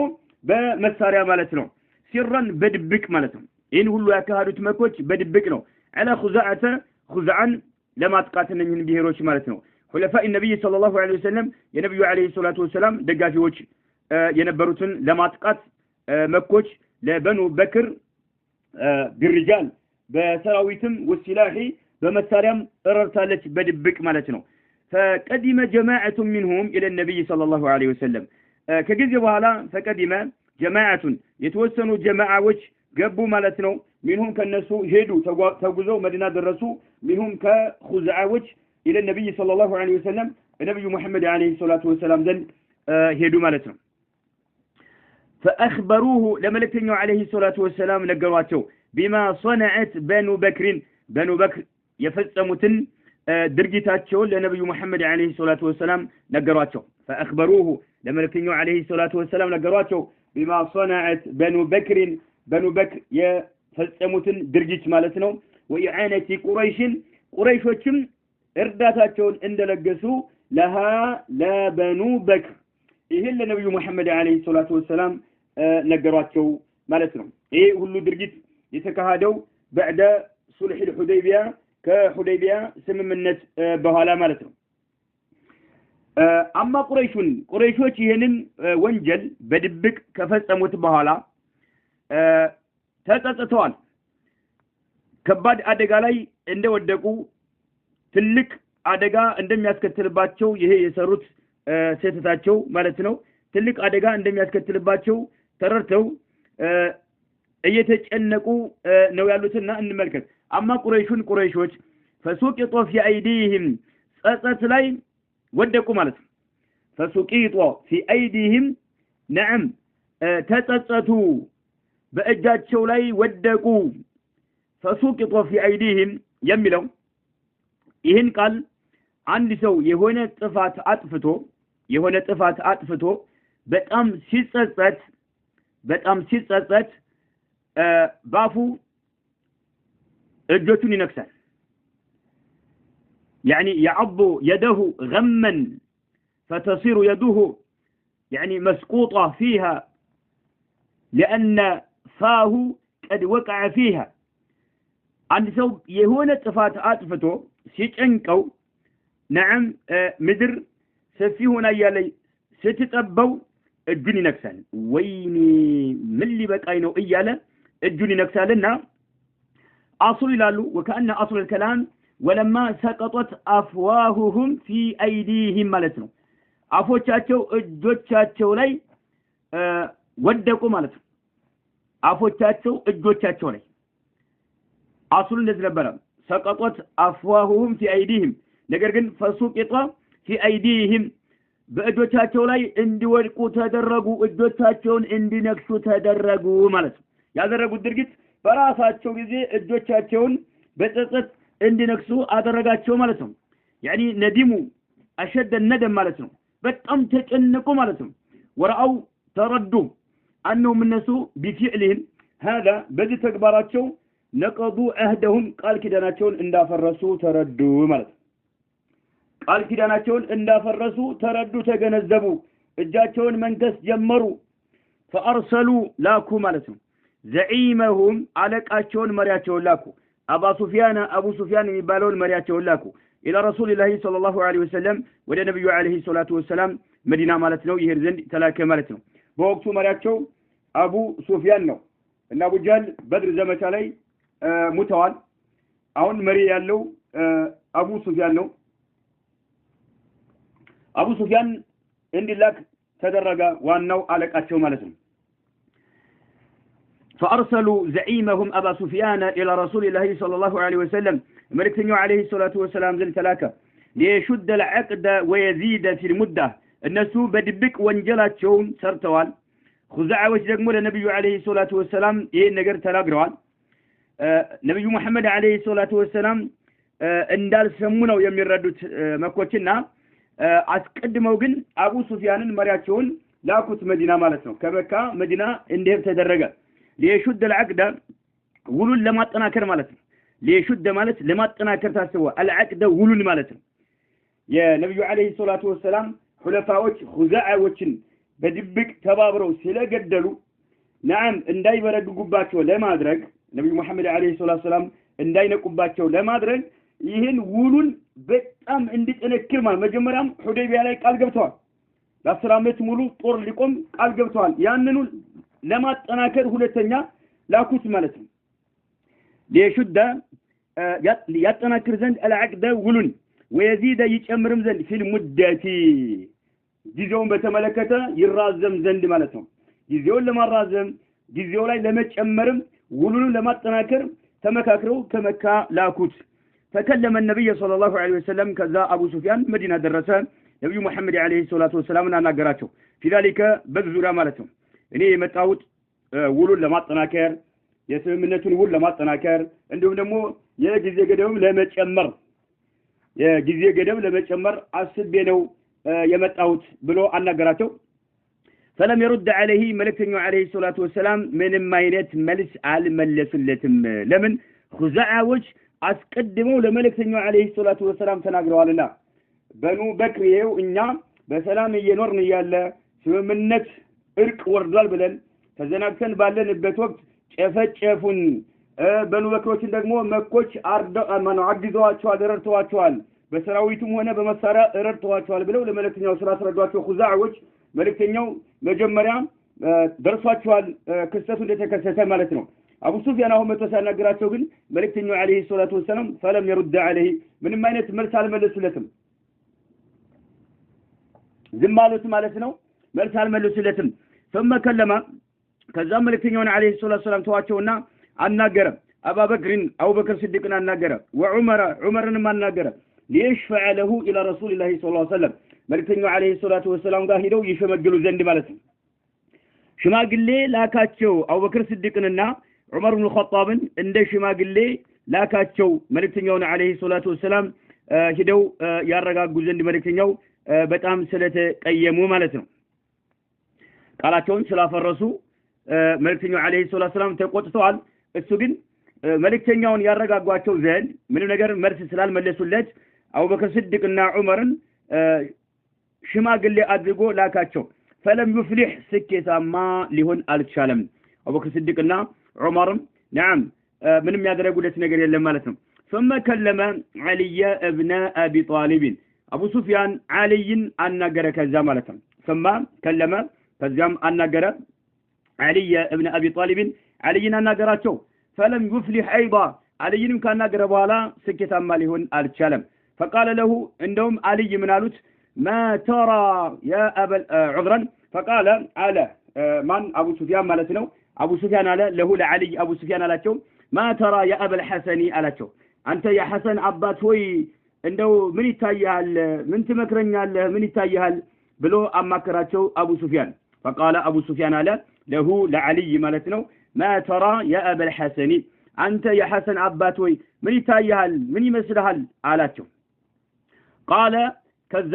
በመሳሪያ ማለት ነው ሲራን በድብቅ ማለት ነው ይህን ሁሉ ያካሄዱት መኮች በድብቅ ነው على خزاعን ለማጥቃት እነኝህን ብሔሮች ማለት ነው ሁለፋ النبي صلى الله عليه وسلم የነብዩ አለይሂ ሰላቱ ወሰለም ደጋፊዎች የነበሩትን ለማጥቃት መኮች ለበኑ በክር بالرجال በሰራዊትም ወሲላሂ በመሳሪያም እረርታለች በድብቅ ማለት ነው فقدم جماعة منهم إلى النبي صلى الله عليه وسلم ከጊዜ በኋላ فقدم جماعة የተወሰኑ ጀማዓዎች ገቡ ማለት ነው منهم ከነሱ ሄዱ ተጉዘው መዲና ደረሱ منهم ከخزاعዎች إلى النبي صلى الله عليه وسلم النبي محمد عليه الصلاة والسلام ዘንድ ሄዱ ማለት ነው فأخبروه لملكتنه عليه الصلاة والسلام ነገሯቸው بما صنعت بنو بكر የፈጸሙትን ድርጊታቸውን ለነብዩ መሐመድ አለይሂ ሰላቱ ወሰለም ነገሯቸው فأخبروه ለመልእክተኛው አለይሂ ሰላቱ ወሰለም ነገሯቸው بما صنعت بنو بكر የፈጸሙትን ድርጊት ማለት ነው وإعانة ቁረይሾችም እርዳታቸውን እንደለገሱ ለበኑ በክር ይሄን ለነብዩ መሐመድ አለይሂ ሰላቱ ወሰለም ነገሯቸው ማለት ነው ይሄ ሁሉ ድርጊት የተካሄደው بعد صلح الحديبية ከሁደይቢያ ስምምነት በኋላ ማለት ነው አማ ቁረይሾች ይሄንን ወንጀል በድብቅ ከፈጸሙት በኋላ ተጸጽተዋል ከባድ አደጋ ላይ እንደወደቁ ትልቅ አደጋ እንደሚያስከትልባቸው ይሄ የሰሩት ሴተታቸው ማለት ነው ትልቅ አደጋ እንደሚያስከትልባቸው ተረድተው እየተጨነቁ ነው ያሉትና እንመልከት አማ ቁረይሾች ፈሱቂጡ في ايديهم ጸጸት ላይ ወደቁ ማለት ነው ፈሱቂጡ في ايديهم نعم ተጸጸቱ በእጃቸው ላይ ወደቁ ፈሱቂጡ في ايديهم የሚለው ይህን ቃል አንድ ሰው የሆነ ጥፋት አጥፍቶ በጣም ሲጸጸት ባፉ እጆቹን ይነክሳል يعني يعض يده غما فتصير يده يعني مسقوطة فيها لأن فاه قد وقع فيها عند سو يهونة صفات عاطفته سيጨንቀው نعم مدر سفي هنا يالي ستتقبو እጁን ይነክሳል ወይኔ ምን ሊበቃይ ነው እያለ እጁን ይነክሳልና አصل ይላሉ وكأن أصل الكلام ولما سقطت أفواههم في أيديهم ማለት ነው አፎቻቸው እጆቻቸው ላይ ወደቁ ማለት ነው አፎቻቸው እጆቻቸው ላይ አصل እንደዚህ ነበር سقطت أفواههم في أيديهم ነገር ግን فسقط في أيديهم በእጆቻቸው ላይ እንዲወድቁ ተደረጉ እጆቻቸውን እንዲነክሱ ተደረጉ ማለት ነው ያደረጉት ድርጊት በራሳቸው ጊዜ እጆቻቸውን በጸጸት እንዲነክሱ አደረጋቸው ማለት ነው يعني ندموا أشد الندم ማለት ነው በጣም ተጨነቁ ማለት ነው ወራው ተረዱ أنهم الناس بفعلهم هذا በዚህ ተግባራቸው نقضوا عهدهم ቃል ኪዳናቸውን እንዳፈረሱ ተረዱ ማለት ነው ቃል ኪዳናቸውን እንዳፈረሱ ተረዱ ተገነዘቡ እጃቸውን መንከስ ጀመሩ فارسلوا ላኩ ማለት ነው زعيمهم አለቃቸውን መሪያቸውን ላኩ አቡ ሱፊያን የሚባለውን መሪያቸውን ላኩ الى رسول الله صلى الله عليه وسلم ወደ ነብዩ አለይሂ ሰላቱ ወሰለም መዲና ማለት ነው ይሄድ ዘንድ ተላከ ማለት ነው በወቅቱ መሪያቸው አቡ ሱፊያን ነው እና አቡ ጃል በድር ዘመቻ ላይ ሙተዋል አሁን መሪ ያለው አቡ ሱፊያን ነው አቡ ሱፊያን እንዲላክ ተደረገ ዋናው አለቃቸው ማለት ነው فارسلوا زعيمهم ابا سفيان الى رسول الله صلى الله عليه وسلم ملكتنيو عليه الصلاه والسلام ذل تلاكه ليشد العقد ويزيد في المده الناس بدبك ወንጀላቸውን ሰርተዋል خزاعዎች ደግሞ ለነብዩ عليه الصلاه والسلام ይሄን ነገር ተናግረዋል ነብዩ መሐመድ عليه الصلاه والسلام እንዳልሰሙ ነው የሚረዱት መኮችና አስቀድመው ግን አቡ ሱፊያንን መሪያቸውን ላኩት መዲና ማለት ነው ከመካ መዲና እንዲሄድ ተደረገ ليشد العقد ውሉን ለማጠናከር ማለት ነው ليشد ማለት ለማጠናከር ታስበው العقد ውሉን ማለት ነው የነብዩ عليه الصلاه والسلام ሁለፋዎች ኹዛዓዎችን በድብቅ ተባብረው ስለገደሉ نعم እንዳይበረግጉባቸው ለማድረግ ነብዩ መሐመድ عليه الصلاه والسلام እንዳይነቁባቸው ለማድረግ ይሄን ውሉን በጣም እንዲጠነክር ማለት መጀመሪያም ሁዴቢያ ላይ ቃል ገብተዋል ለ10 አመት ሙሉ ጦር ሊቆም ቃል ገብተዋል ያንኑ ለማጠናከር ሁለተኛ ላኩት ማለት ነው ليشد ያጠናክር ዘንድ العقد ውሉን ويزيد ይጨምርም ዘንድ في المدة ጊዜውን በተመለከተ ይራዘም ዘንድ ማለት ነው ጊዜውን ለማራዘም ጊዜው ላይ ለመጨመርም ውሉን ለማጠናከር ተመካክረው ከመካ ላኩት فكلم النبي صلى الله عليه وسلم كذا أبو سفيان مدينة درسة نبي محمد عليه الصلاة والسلام ناقراته في ذلك بذورة مالتهم إني متعود ولول لما تناكر يسمى ول لما تناكر عندهم دمو يجزي قدهم لما تشمر يجزي قدهم لما تشمر عصب بينه يمتعود بلو ناقراته فلم يرد عليه ملك عليه الصلاة والسلام من ماينات ملس على ملسلتم لمن خزاعة وجه አስቀድመው ለመልእክተኛው አለይሂ ሰላቱ ወሰለም ተናግረዋልና በኑ በክሪው እኛ በሰላም እየኖርን ያለ ስምምነት እርቅ ወርዷል ብለን ተዘናግተን ባለንበት ወቅት ጨፈጨፉን በኑ በክሮችን ደግሞ መኮች አግዘዋቸዋል ረድተዋቸዋል በሰራዊቱም ሆነ በመሳሪያ ረድተዋቸዋል ብለው ለመልእክተኛው ስላስረዷቸው ኹዛዓዎች መልእክተኛው መጀመሪያ ደርሷቸዋል ክስተቱ እንደተከሰተ ማለት ነው አቡ ሱፊያን አሁን መተሳናግራቸው ግን መልእክተኛው አለይሂ ሰላቱ ወሰለም فلم يرد عليه ምንም አይነት መልስ አልመለሱለትም ዝም አሉት ማለት ነው መልስ አልመለሱለትም ثم كلم ከዛ መልእክተኛው አለይሂ ሰላቱ ወሰለም ተዋቸውና አናገረ አቡበክር ሲዲቅን አናገረ ዑመርንም አናገረ ليشفع له الى رسول الله صلى الله عليه وسلم መልእክተኛው አለይሂ ሰላቱ ወሰለም ጋር ሄደው ይሸመግሉ ዘንድ ማለት ነው ሽማግሌ ላካቸው አቡበክር ሲዲቅንና ዑመር ኢብኑ ኸጣብን እንደ ሽማግሌ ላካቸው መልእክተኛው አለይሂ ሰላቱ ወሰለም ሄደው ያረጋጉ ዘንድ መልእክተኛው በጣም ስለተቀየሙ ማለት ነው ቃላቸውን ስላፈረሱ መልእክተኛው አለይሂ ሰላቱ ወሰለም ተቆጥተዋል እሱ ግን መልእክተኛውን ያረጋጓቸው ዘንድ ምንም ነገር መልስ ስላልመለሱለት አቡበክር ሲዲቅና ዑመርን ሽማግሌ አድርጎ ላካቸው فلم يفلح سكتما لهن الشالم አቡበክር ሲዲቅና ዑመርም نعم ምንም ያደረጉለት ነገር የለም ማለት ነው ثم كلم علي ابن ابي طالب ابو سفيان عليን አናገረ ከዛ ማለት ነው ثم كلم ከዛም አናገረ علي ابن ابي طالب عليን አናገራቸው فلم يفلح ايضا عليንም ካናገረ በኋላ ስኬታማ ሊሆን አልቻለም فقال له እንደውም علي ምን አሉት ما ترى يا ابا عذرا فقال على ማን አቡ ሱፊያን ማለት ነው አቡ ሱፊያን አለ ለሁ ለዓሊ አቡ ሱፊያን አላቸው ما ترى يا ابا الحسن አላቸው አንተ ያ ሐሰን አባት ሆይ እንደው ምን ይታያል ምን ትመክረኛለህ ምን ይታያል ብሎ አማከራቸው አቡ ሱፊያን فقال ابو سفيان አለ ለሁ ለዓሊ ማለት ነው ما ترى يا ابا الحسن አንተ ያ ሐሰን አባት ሆይ ምን ይታያል ምን ይመስልሃል አላቸው قال ከዛ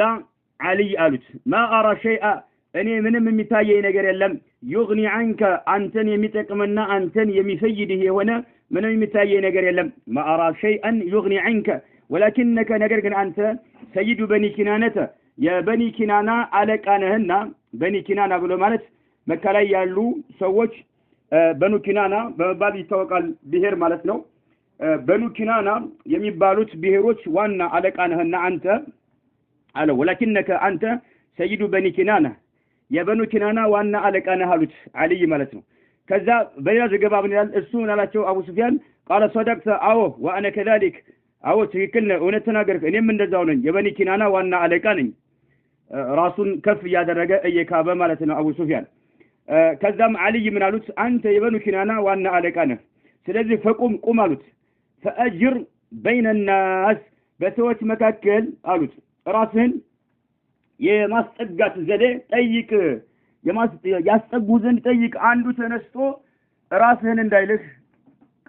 ዓሊ አሉት ما ارى شيئا እኔ ምንም የሚታየኝ ነገር የለም يغني عنك አንተን የሚጠቅምና አንተን የሚፈይድህ የሆነ ምንም የሚታየኝ ነገር የለም ما ارى شيئا يغني عنك ولكنك ነገር ግን አንተ سيد بني كنانة የበኒ ኪናና አለቃ ነህና በኒ ኪናና ብሎ ማለት መካ ላይ ያሉ ሰዎች በኑ ኪናና በመባል ይታወቃል ብሔር ማለት ነው በኑ ኪናና የሚባሉት ብሔሮች ዋና አለቃ ነህና አንተ አለ ولكنك አንተ سيد بني كنانة የበኑ ኪናና ዋና አለቃ ነህ አሉት አልይ ማለት ነው ከዛ በሌላ ዘገባ ምን ይላል እሱ አላቸው አቡ ሱፊያን قال صدقت አዎ وانا كذلك አዎ ትክክል ነው እውነት ተናገርክ እኔም እንደዛው ነኝ የበኒ ኪናና ዋና አለቃ ነኝ ራሱን ከፍ ያደረገ እየካበ ማለት ነው አቡ ሱፊያን ከዛም አልይ ምን አሉት አንተ የበኑ ኪናና ዋና አለቃ ነህ ስለዚህ ፈቁም ቁም አሉት فاجر بين الناس በሰዎች መካከል አሉት ራስህን የማስጠጋት ዘዴ ጠይቅ ያስጠጉ ዘንድ ጠይቅ አንዱ ተነስቶ ራስህን እንዳይልህ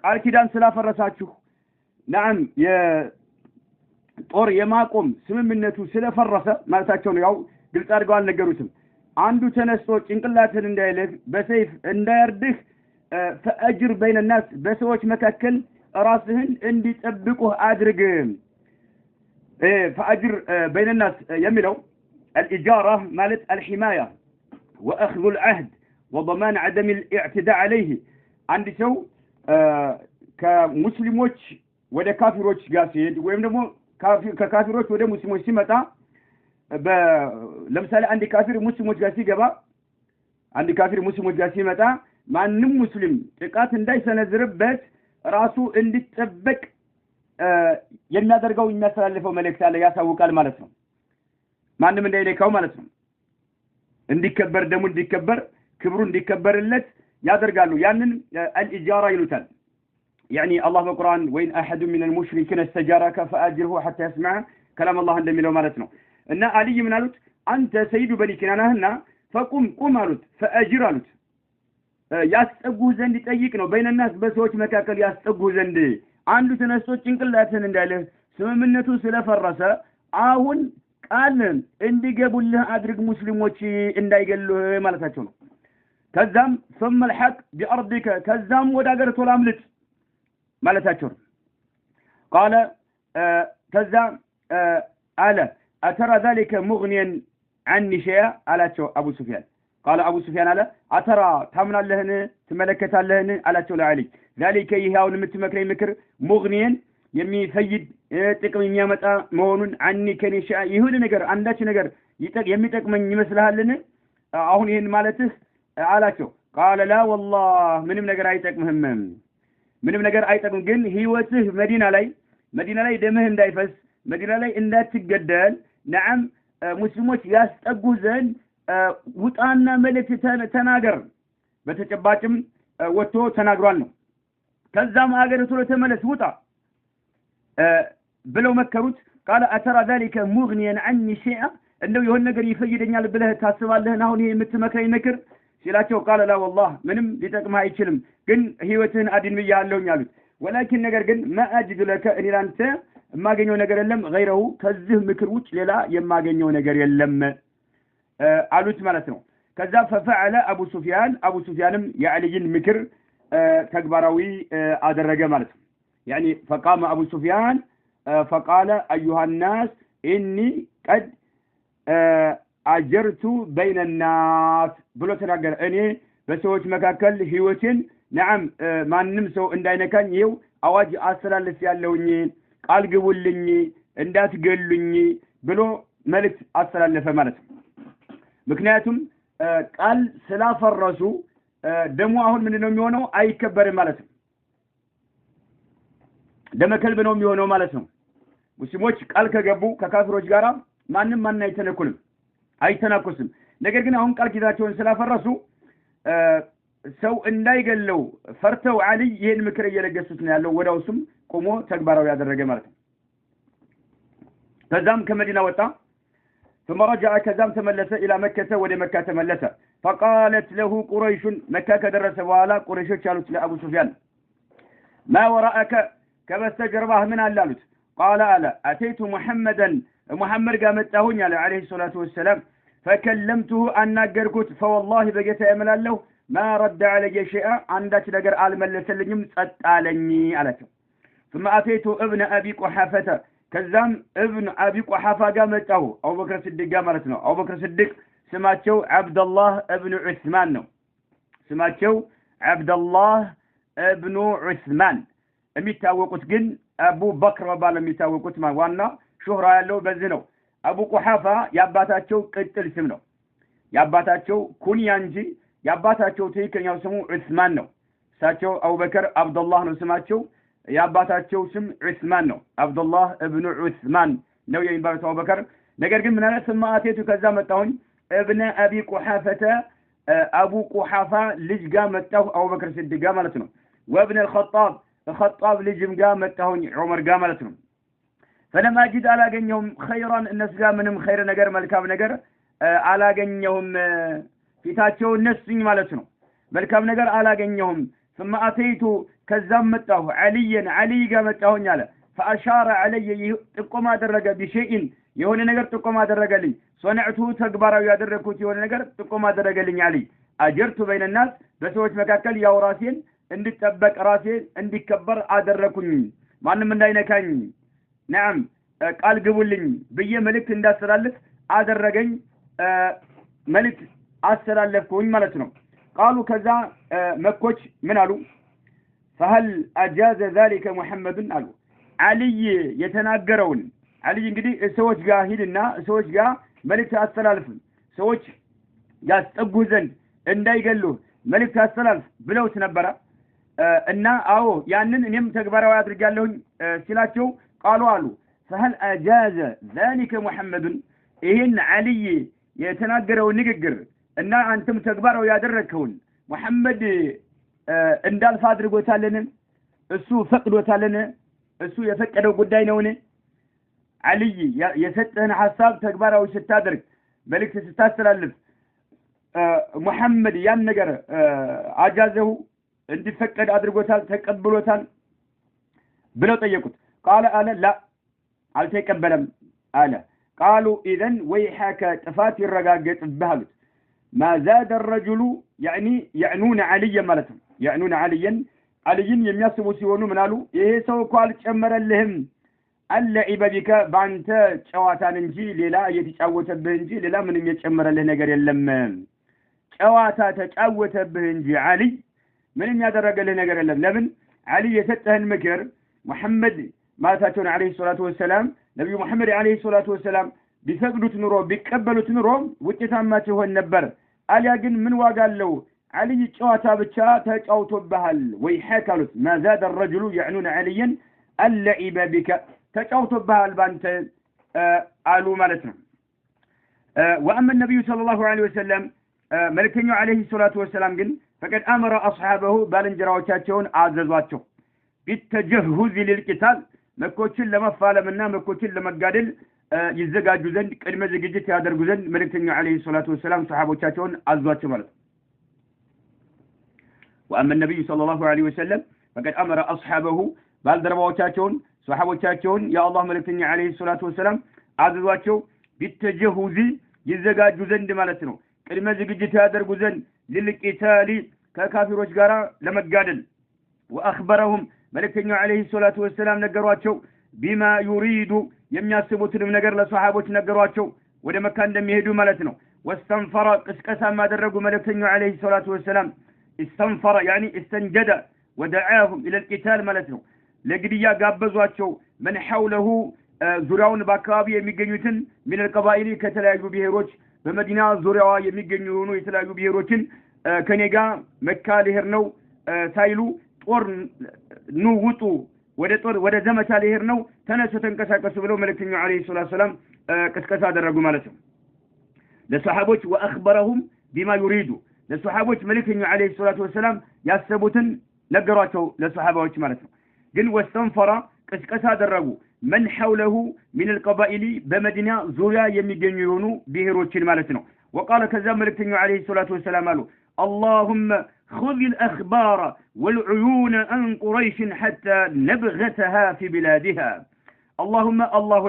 ቃል ኪዳን ስላፈረሳችሁ نعم የጦር የማቆም ስምምነቱ ስለፈረሰ ማለታቸው ነው ያው ግልጽ አድርገው አልነገሩትም አንዱ ተነስቶ ጭንቅላትን እንዳይልህ በሰይፍ እንዳያርድህ فاجر بين الناس በሰዎች መካከል ራስህን እንዲጠብቁህ አድርግ فاجر بين الناس የሚለው الإجارة مالت الحماية وأخذ العهد وضمان عدم الاعتداء عليه عند سو كمسلموች ወደ ካፊሮች ጋር ሲሄድ ወይም ደግሞ ከካፊሮች ወደ ሙስሊሞች ሲመጣ ለምሳሌ አንድ ካፊር ሙስሊሞች ጋር ሲገባ አንድ ካፊር ሙስሊሞች ጋር ሲመጣ ማንንም ሙስሊም ጥቃት እንዳይሰነዝርበት ራሱ እንዲጠበቅ የሚያደርገው የሚያስተላልፈው መልእክት አለ ያሳውቃል ማለት ነው ማንንም እንዳይነካው ማለት ነው እንዲከበር ደሙ እንዲከበር ክብሩ እንዲከበርለት ያደርጋሉ ያንን الإجارة ይሉታል يعني الله بالقرآن وإن أحد من المشركين استجارك فأجره حتى يسمع كلام الله እንደሚለው ማለት ነው እና አልይ ምን አሉት አንተ ሰይዱ በኒ ኪናናህና فقم قم አሉት فأجر አሉት ያስጠጉህ ዘንድ ጠይቅ ነው በእነ الناس በሰዎች መካከል ያስጠጉህ ዘንድ አንዱ ተነስቶ ጭንቅላትን እንዳይልህ ስምምነቱ ስለፈረሰ አሁን ቃል እንዲገቡልህ አድርግ ሙስሊሞች እንዳይገሉህ ማለታቸው ነው ከዛም ثم الحق بأرضك ከዛም ወደ ሀገር ተላምልጥ ማለታቸው ነው قال ከዛ አለ أترى ذلك مغنيا عني شيء አላቸው አቡ ሱፊያን قال أبو سفيان አለ أترى ታምናለህን ትመለከታለህን አላቸው ለዓሊ ذلك ይሄውን የምትመክረኝ ምክር مغنيا የሚፈይድ ጥቅም የሚያመጣ መሆኑን አኒ ከኔሻ ይሁን ነገር አንዳች ነገር የሚጠቅመኝ ይመስልሃልን አሁን ይሄን ማለትህ አላቸው قال لا والله ምንም ነገር አይጠቅምህም ምንም ነገር አይጠቅም ግን ህይወትህ መዲና ላይ ደምህ እንዳይፈስ መዲና ላይ እንዳትገደል نعم ሙስሊሞች ያስጠጉ ዘንድ ውጣና መልእክት ተናገር በተጨባጭም ወጥቶ ተናግሯል ነው ከዛም ሀገር ቶሎ ተመለስ ውጣ ብለው መከሩት قال أترى ذلك مغنيا عني شيئا እንደው የሆነ ነገር ይፈይደኛል ብለህ ታስባለህ አሁን ይሄ የምትመክረኝ ምክር ሲላቸው قال لا والله ምንም ሊጠቅምህ አይችልም ግን ህይወትህን አድን ብያለሁኝ አሉት ولكن ነገር ግን ما أجد لك እኔ ላንተ የማገኘው ነገር የለም غيره ከዚህ ምክር ውጭ ሌላ የማገኘው ነገር የለም አሉት ማለት ነው ከዛ ففعل ابو سفيان የዓሊን ምክር ተግባራዊ አደረገ ማለት ነው يعني فقام ابو سفيان فقال ايها الناس اني قد اجرت بين الناس ብሎ ተናገረ እኔ በሰዎች መካከል ህይወቴን ነዓም ማንንም ሰው እንዳይነካኝ ይው አዋጅ አስተላልፍ ያለውኝ ቃል ግቡልኝ እንዳትገሉኝ ብሎ መልእክት አስተላለፈ ማለት ነው። ምክንያቱም ቃል ስላፈረሱ ደሞ አሁን ምንድነው የሚሆነው አይከበርም ማለት ነው። ደመከልብ ነው የሚሆነው ማለት ነው። ሙስሊሞች ቃል ከገቡ ከካፍሮች ጋራ ማንም አይተናኮስም። ነገር ግን አሁን ቃል ኪዳቸውን ስላፈረሱ ሰው እንዳይገለው ፈርተው አሊ ይሄን ምክር እየለገሱት ነው ያለው። ወዳውስም ቆሞ ተግባራዊ ያደረገ ማለት ነው። ከዛም ከመዲና ወጣ ثم رجع كذام تملس الى مكه ودي مكه تملس فقالت له قريش مكه كدرس بኋላ ቁረይሾች ያሉት ለአቡ ሱፊያን ما وراءك كبستجربه من አላሉት قال الا اتيت محمدا محمد ጋር መጣሁኝ አለ عليه الصلاه والسلام فكلمته አናገርኩት فوالله በጌታ እምላለሁ ما رد علي شيئا አንዳች ነገር አልመለሰልኝም ጸጥ አለኝ አላቸው ثم اتيت ابن ابي قحافه ከዛም ابن ابي قحافه ጋር መጣሁ አቡበክር ሲድቅ ጋር ማለት ነው። አቡበክር ሲድቅ ስማቸው አብዱላህ ኢብኑ ዑስማን ነው። ስማቸው አብዱላህ ኢብኑ ዑስማን የሚታወቁት ግን አቡ በክር በባል የሚታወቁት ዋና ሹህራ ያለው በዚህ ነው። አቡ ቁሐፋ ያባታቸው ቅጥል ስም ነው። ያባታቸው ኩንያ እንጂ ያባታቸው ትክክለኛው ስሙ ዑስማን ነው። እሳቸው አቡበክር አብዱላህ ነው ስማቸው። ያባታቸው ስም ዑስማን ነው። አብዱላህ ኢብኑ ዑስማን ነው የሚባሉት አቡበክር። ነገር ግን ምን አለ ስማአቴቱ ከዛ መጣሁኝ ابن ابي قحافه ابو قحافه ልጅ ጋር መጣሁ አቡበክር ሲድቅ ጋር ማለት ነው። وابن الخطاب ልጅም ጋር መጣሁኝ ዑመር ጋር ማለት ነው። فلما اجد አላገኘሁም خيرا እነሱ ጋር ምንም ኸይር ነገር መልካም ነገር አላገኘሁም ፊታቸው ነስኝ ማለት ነው። መልካም ነገር አላገኘሁም ثم اتيت ከዛም መጣሁ علي ጋር መጣሁኝ አለ فاشار علي ጥቆማ አደረገ بشيء የሆነ ነገር ጥቆማ አደረገልኝ ሶነዕቱ ተግባራዊ ያደረኩት የሆነ ነገር ጥቆማ አደረገልኝ አሊ አጀርቱ በይነ الناس በሰዎች መካከል ያው ራሴን እንድጠበቅ ራሴን እንዲከበር አደረኩኝ ማንንም እንዳይነካኝ ነዓም ቃል ግቡልኝ በየ መልእክት እንዳስተላልፍ አደረገኝ መልእክት አስተላልፍኩኝ ማለት ነው። ቃሉ ከዛ መኮች ምን አሉ فهل اجاز ذلك محمد አሉ علي የተናገረውን علي እንግዲህ ሰዎች ጋር ሄድና ሰዎች ጋር መልእክት አስተላልፍ ሰዎች ያስጠጉ ዘንድ እንዳይገሉ መልእክት አስተላልፍ ብለውት ነበር እና አዎ ያንን እኔም ተግባራዊ አድርጋለሁኝ ሲላቸው ቃሉ አሉ فهل اجاز ذلك محمد ይሄን علي የተናገረው ንግግር እና አንተም ተግባራዊ ያደረከውን መሐመድ እንዳልፋ አድርጎታልን እሱ ፈቅዶታልን እሱ የፈቀደው ጉዳይ ነውን علي የሰጠህን ሐሳብ ተግባራዊ ስታደርግ መልእክት ስታስተላልፍ መሐመድ ያን ነገር አጃዘው እንዲፈቀድ አድርጎታል ተቀብሎታል ብለው ጠየቁት قال الا لا አልተቀበለም አለ قالوا اذن ويحك ጥፋት ይረጋገጥብሃል ما زاد الرجل يعني يعنون علي مالتهم يعنون عليا የሚያስቡ ሲሆኑ ምን አሉ ይሄ ሰው እኮ አልጨመረልህም አለዒበ ቢከ ባንተ ጨዋታን እንጂ ሌላ እየተጫወተብህ እንጂ ሌላ ምንም የጨመረልህ ነገር የለም ጨዋታ ተጫወተብህ እንጂ አሊ ምንም ያደረገልህ ነገር የለም ለምን አሊ የሰጠህን ምክር መሐመድ ማለታቸውን አለይሂ ሰላቱ ወሰላም ነብዩ መሐመድ አለይሂ ሰላቱ ወሰላም ቢፈቅዱት ኑሮ ቢቀበሉት ኑሮ ውጤታማ ትሆን ነበር አሊያ ግን ምን ዋጋ አለው አሊ ጨዋታ ብቻ ተጫውቶብሃል ወይ ሐካሉት ما زاد الرجل يعنون عليا اللعب بك ተጫውቶብሃል ባንተ አሉ ማለት ነው። وأما النبي صلى الله عليه وسلم መልእክተኛው عليه الصلاة والسلام ግን فقد أمر أصحابه ባልንጀራዎቻቸውን አዘዟቸው بالتجهز للقتال መኮችን ለመፋለምና መኮችን ለመጋደል ይዘጋጁ ዘንድ ቅድመ ዝግጅት ያደርጉ ዘንድ መልእክተኛው عليه الصلاة والسلام ሰሃቦቻቸውን አዟቸው ማለት ነው። وأما النبي صلى الله عليه وسلم فقد أمر أصحابه ባልደረባዎቻቸውን ሰሃቦቻቸውን የአላህ መልእክተኛ عليه الصلاة والسلام አዘዟቸው بالتجهز ይዘጋጁ ዘንድ ማለት ነው። ቅድመ ዝግጅት ያደርጉ ዘንድ للقتال ከካፊሮች ጋር ለመጋደል وأخبرهم መልእክተኛው عليه الصلاة والسلام ነገሯቸው بما يريد የሚያስቡትንም ነገር ለሰሃቦች ነገሯቸው ወደ መካ እንደሚሄዱ ማለት ነው። واستنفر قسقسا ما درقوا ملكتني عليه الصلاة والسلام استنفر يعني استنجد ودعاهم إلى القتال ملتنو لقديا قابزواتشو من حوله زراون باكابي يميقنيوتن من القبائل كتلاقوا بهيروج بمدينة زراوا يميقنيونو يتلاقوا بهيروجن كنيقا مكة لهرنو سايلو طور نووطو ወደ ዘመቻ ሊሄድ ነው ተነሱ ተንቀሳቀሱ ብለው መልእክተኛው አለይሂ ሰላቱ ሰላም ቅስቀሳ አደረጉ ማለት ነው ለሰሃቦች ወአخبرهم بما يريد ለሰሃቦች መልእክተኛው አለይሂ ሰላቱ ሰላም ያሰቡትን ነገሯቸው ለሰሃባዎች ማለት ነው ግን ወስተንፈራ ቅስቀሳ አደረጉ من حوله من القبائل በመዲና ዙሪያ የሚገኙ የሆኑ ብሔሮችን ማለት ነው وقال كذا መልእክተኛው አለይሂ ሰላቱ ሰላም አሉ اللهم خذ الأخبار والعيون عن قريش حتى نبغتها في بلادها اللهم الله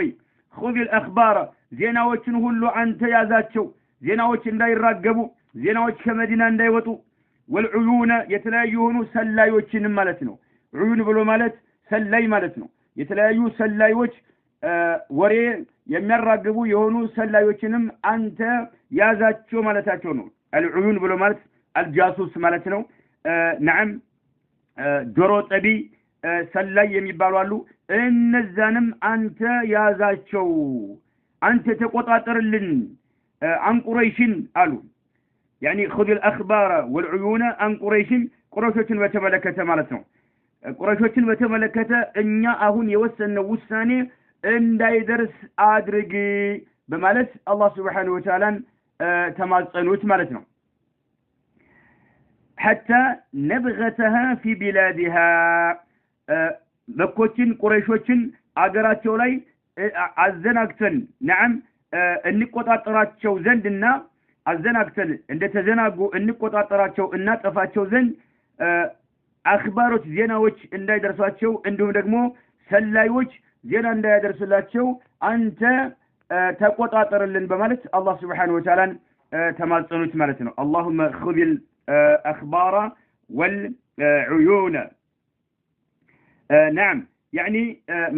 خذ الأخبار زيناوچن ሁሉ አንተ ያዛቸው ዜናዎች እንዳይራገቡ ዜናዎች ከመዲና እንዳይወጡ والعيون የተለያዩ ሆኑ ሰላዮችን ማለት ነው عيون ብሎ ማለት ሰላይ ማለት ነው የተለያዩ ሰላዮች ወሬ የሚያራግቡ የሆኑ ሰላዮችንም አንተ ያዛቸው ማለታቸው ነው العيون ብሎ ማለት الجاسوس مالتنا نعم جرو طبي سلاي የሚባሉ አሉ እነዛንም አንተ ያዛቸው አንተ ተቆጣጠርልን عن قريش አሉ يعني خذ الاخبار والعيون عن قريش قريشን በተመለከተ ማለት ነው ቁረይሾችን በተመለከተ እኛ አሁን የወሰነው ውሳኔ እንዳይደርስ አድርግ በማለት አላህ Subhanahu Wa Ta'ala ተማጸኑት ማለት ነው حتى نبغتها في بلادها መኮችን ቁረይሾችን አገራቸው ላይ አዘናግተን نعم እንቆጣጣራቸው ዘንድና አዘናግተን እንደተዘናጉ እንቆጣጣራቸው እና ጠፋቸው ዘንድ አخبارዎች ዜናዎች እንዳይደርሷቸው እንዲሁም ደግሞ ሰላዮች ዜና እንዳይደርስላቸው አንተ ተቆጣጣርልን በማለት አላህ Subhanahu Wa Ta'ala ተማጸኑት ማለት ነው اللهم خذ الأخبار والعيون نعم يعني